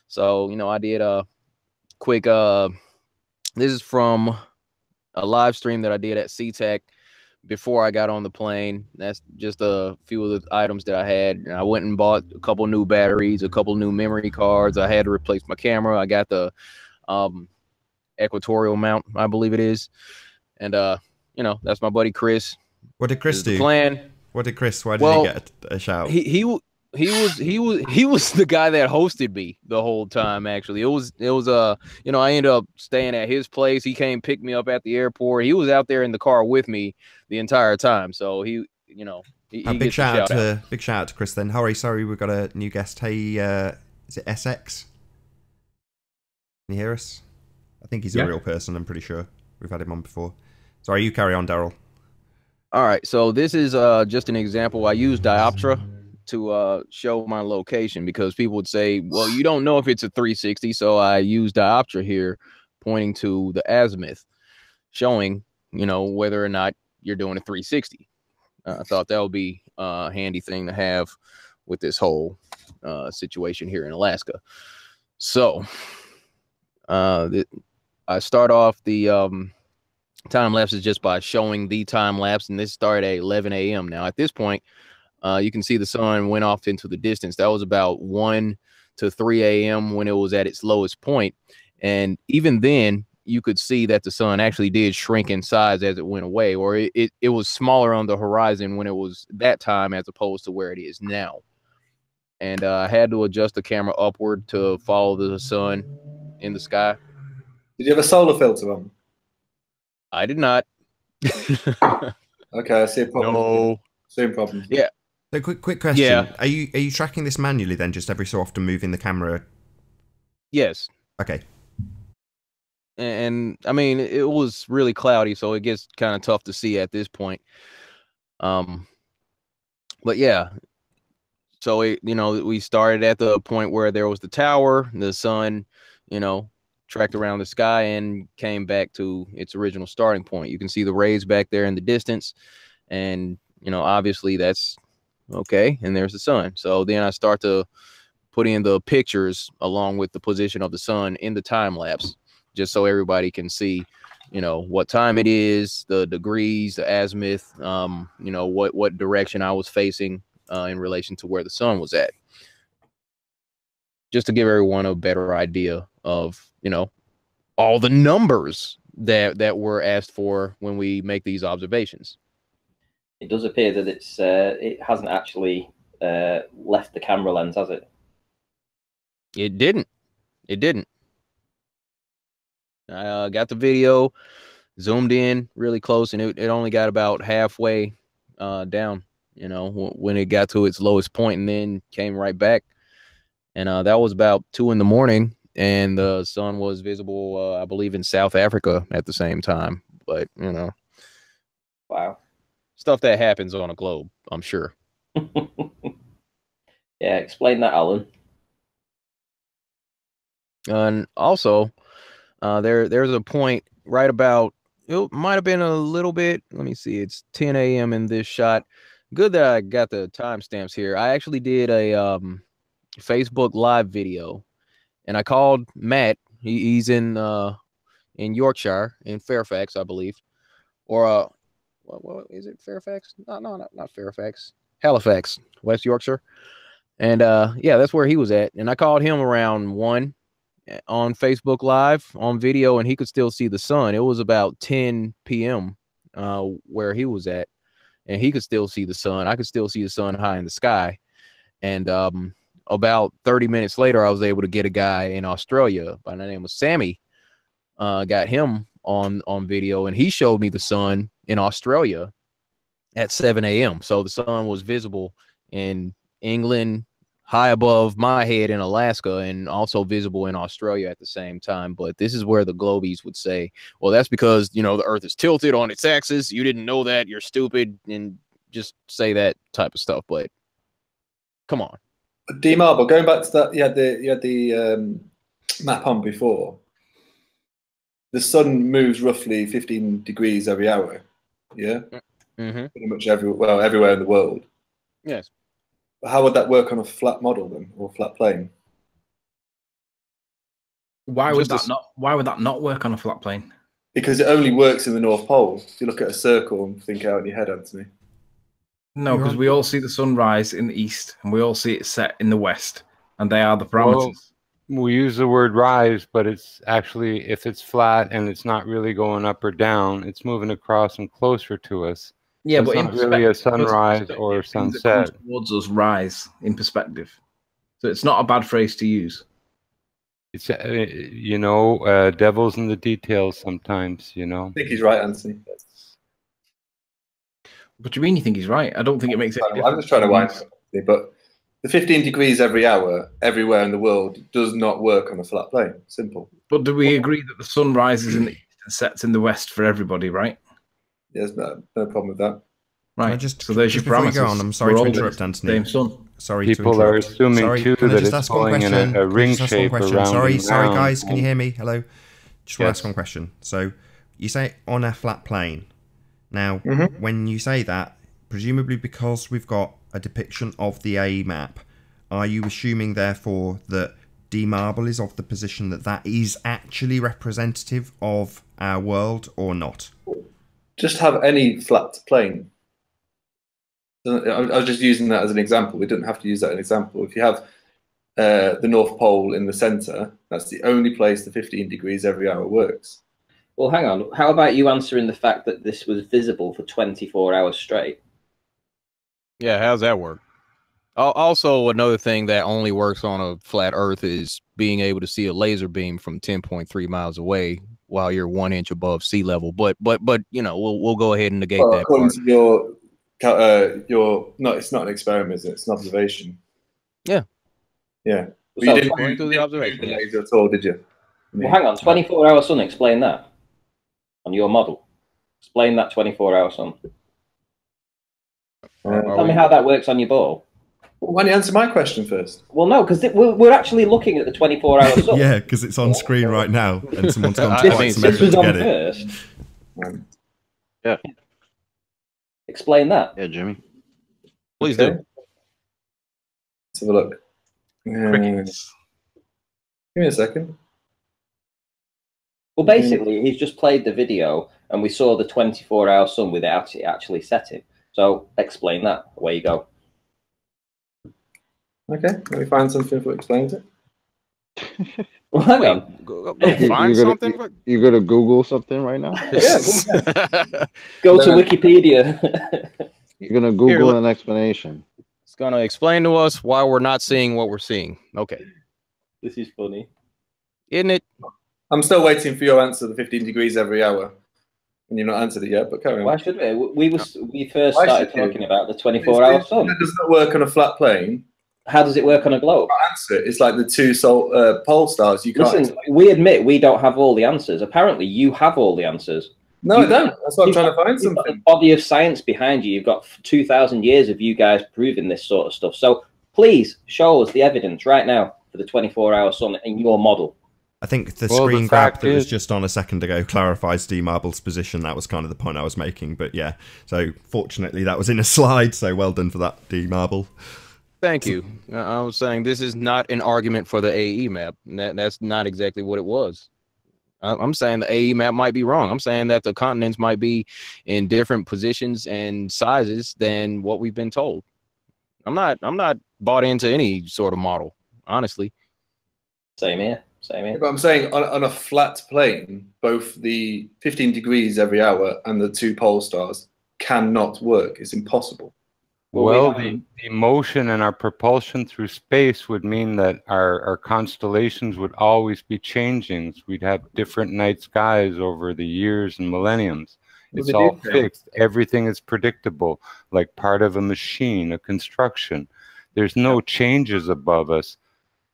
So I did a quick. This is from a live stream that I did at SeaTac before I got on the plane. That's just a few of the items that I had. I went and bought a couple new batteries, a couple new memory cards. I had to replace my camera. I got the equatorial mount, I believe it is. And that's my buddy Chris. What did Chris do? Plan. What did Chris? Why did he get a shout? He was the guy that hosted me the whole time. Actually, it was I ended up staying at his place. He came pick me up at the airport. He was out there in the car with me the entire time. So he you know, big shout out to Chris then. Sorry, we've got a new guest. Hey, is it SX? Can you hear us? I think he's a real person. I'm pretty sure we've had him on before. Sorry, you carry on, Daryl. All right, so this is just an example. I use dioptra to show my location because people would say, well, you don't know if it's a 360, so I use dioptra here pointing to the azimuth, showing, you know, whether or not you're doing a 360. I thought that would be a handy thing to have with this whole situation here in Alaska. So I start off the time lapses just by showing the time lapse, and this started at 11 a.m. Now at this point, you can see the sun went off into the distance. That was about 1 to 3 a.m. when it was at its lowest point, and even then you could see that the sun actually did shrink in size as it went away, or it was smaller on the horizon when it was that time as opposed to where it is now. And I had to adjust the camera upward to follow the sun in the sky. Did you have a solar filter on? I did not. Okay, I see a problem. No. Same problem. Yeah. So quick question. Yeah. Are you tracking this manually then, just every so often moving the camera? Yes. Okay. And I mean, it was really cloudy, so it gets kind of tough to see at this point. But yeah. So you know, we started at the point where there was the tower, the sun, you know, tracked around the sky and came back to its original starting point. You can see the rays back there in the distance, and you know, obviously that's okay. And there's the sun. So then I start to put in the pictures along with the position of the sun in the time lapse, just so everybody can see, you know, what time it is, the degrees, the azimuth, you know, what direction I was facing in relation to where the sun was at, just to give everyone a better idea of, you know, all the numbers that were asked for when we make these observations. It does appear that it hasn't actually left the camera lens, has it? It didn't. It didn't. I got the video, zoomed in really close, and it only got about halfway down, you know, when it got to its lowest point, and then came right back. And that was about 2 in the morning, and the sun was visible, I believe, in South Africa at the same time. But, you know. Wow. Stuff that happens on a globe, I'm sure. Yeah, explain that, Alan. And also, there's a point right about, it might have been a little bit, let me see, it's 10 a.m. in this shot. Good that I got the timestamps here. I actually did a Facebook Live video, and I called Matt. He's in Yorkshire, in Fairfax, I believe. Or what is it, Fairfax? No, not Fairfax. Halifax, West Yorkshire. And yeah, that's where he was at. And I called him around 1 on Facebook Live on video, and he could still see the sun. It was about 10 p.m. Where he was at, and he could still see the sun. I could still see the sun high in the sky. And about 30 minutes later, I was able to get a guy in Australia by the name of Sammy. Got him on video, and he showed me the sun in Australia at 7 a.m. So the sun was visible in England, high above my head in Alaska, and also visible in Australia at the same time. But this is where the globies would say, well, that's because, you know, the earth is tilted on its axis. You didn't know that. You're stupid. And just say that type of stuff. But come on. D Marble, going back to that, you had the map on before. The sun moves roughly 15 degrees every hour. Yeah. Mm-hmm. Pretty much everywhere in the world. Yes. How would that work on a flat model then, or flat plane? Why would that not work on a flat plane? Because it only works in the North Pole. If you look at a circle and think out in your head, Anthony. No, because we all see the sunrise in the east, and we all see it set in the west, and they are the parameters. Well, we use the word rise, but it's actually, if it's flat and it's not really going up or down, it's moving across and closer to us. Yeah, so but it's not really a sunrise or a sunset. Towards us, rise in perspective. So it's not a bad phrase to use. It's you know, devil's in the details sometimes. You know. I think he's right, Anthony. What do you mean you think he's right? I don't think it makes any difference. I'm just trying to wind up, but the 15 degrees every hour everywhere in the world does not work on a flat plane. Simple. But do we agree that the sun rises in the east and sets in the west for everybody, right? There's no problem with that. Right. So there's your parameters. Go on, I'm sorry to interrupt, Anthony. Same sun. Sorry People to are interrupt. assuming too that it's going in a ring shape around. Sorry, guys. Can you hear me? Hello. Just want to ask one question. So you say on a flat plane. Now, when you say that, presumably because we've got a depiction of the AE map, are you assuming therefore that D Marble is of the position that that is actually representative of our world or not? Just have any flat plane. I was just using that as an example. We didn't have to use that as an example. If you have the North Pole in the center, that's the only place the 15 degrees every hour works. Well, hang on. How about you answering the fact that this was visible for 24 hours straight? Yeah, how's that work? Also, another thing that only works on a flat Earth is being able to see a laser beam from 10.3 miles away while you're 1 inch above sea level. But you know, we'll go ahead and negate that according part. to your no, it's not an experiment, is it? It's an observation. Yeah. Yeah. But So you didn't according to the observation, the laser at all, did you? Well, hang on. 24-hour sun. Explain that on your model. Explain that 24-hour sun. Tell me how that works on your ball. Well, why don't you answer my question first? Well, no, because we're actually looking at the 24-hour sun. Yeah, because it's on screen right now, and someone's gone to quite some This effort was to on get it. first. Yeah. Explain that. Yeah, Jimmy. Please do. Let's have a look. Give me a second. Well, basically, he's just played the video, and we saw the 24-hour sun without it actually setting. So explain that. Away you go. Okay, let me find something that explains it. Well, hang on. Go find something. You're gonna Google something right now? Yeah. Go to Wikipedia. You're gonna Google an explanation. It's gonna explain to us why we're not seeing what we're seeing. Okay. This is funny, isn't it? I'm still waiting for your answer. The 15 degrees every hour, and you've not answered it yet. But carry on. Why should we? We first started talking about the 24-hour sun. It does not work on a flat plane. How does it work on a globe? Answer. It's like the two pole stars. You can't. Listen, we admit we don't have all the answers. Apparently, you have all the answers. No, I don't. That's why I'm trying to find something. You've got a body of science behind you. You've got 2,000 years of you guys proving this sort of stuff. So please show us the evidence right now for the 24-hour sun in your model. I think the screen grab that was just on a second ago clarifies D Marble's position. That was kind of the point I was making. But yeah, so fortunately that was in a slide. So well done for that, D Marble. Thank you. I was saying this is not an argument for the AE map. That's not exactly what it was. I'm saying the AE map might be wrong. I'm saying that the continents might be in different positions and sizes than what we've been told. I'm not bought into any sort of model, honestly. Same here. Same here. But I'm saying on a flat plane, both the 15 degrees every hour and the two pole stars cannot work. It's impossible. Well, the motion and our propulsion through space would mean that our constellations would always be changing. We'd have different night skies over the years and millenniums. It's all fixed. Everything is predictable, like part of a machine, a construction. There's no changes above us,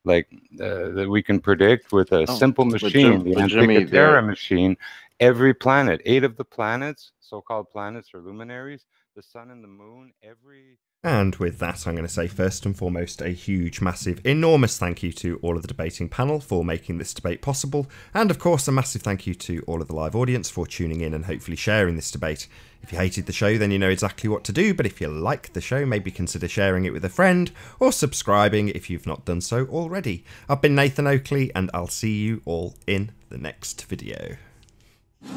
like that we can predict with a simple machine, the Antikythera machine. Every planet, 8 of the planets, so-called planets or luminaries, the sun and the moon, every... And with that, I'm going to say first and foremost a huge, massive, enormous thank you to all of the debating panel for making this debate possible, and of course a massive thank you to all of the live audience for tuning in and hopefully sharing this debate. If you hated the show, then you know exactly what to do, but if you like the show, maybe consider sharing it with a friend, or subscribing if you've not done so already. I've been Nathan Oakley, and I'll see you all in the next video.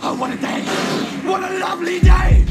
Oh, what a day! What a lovely day!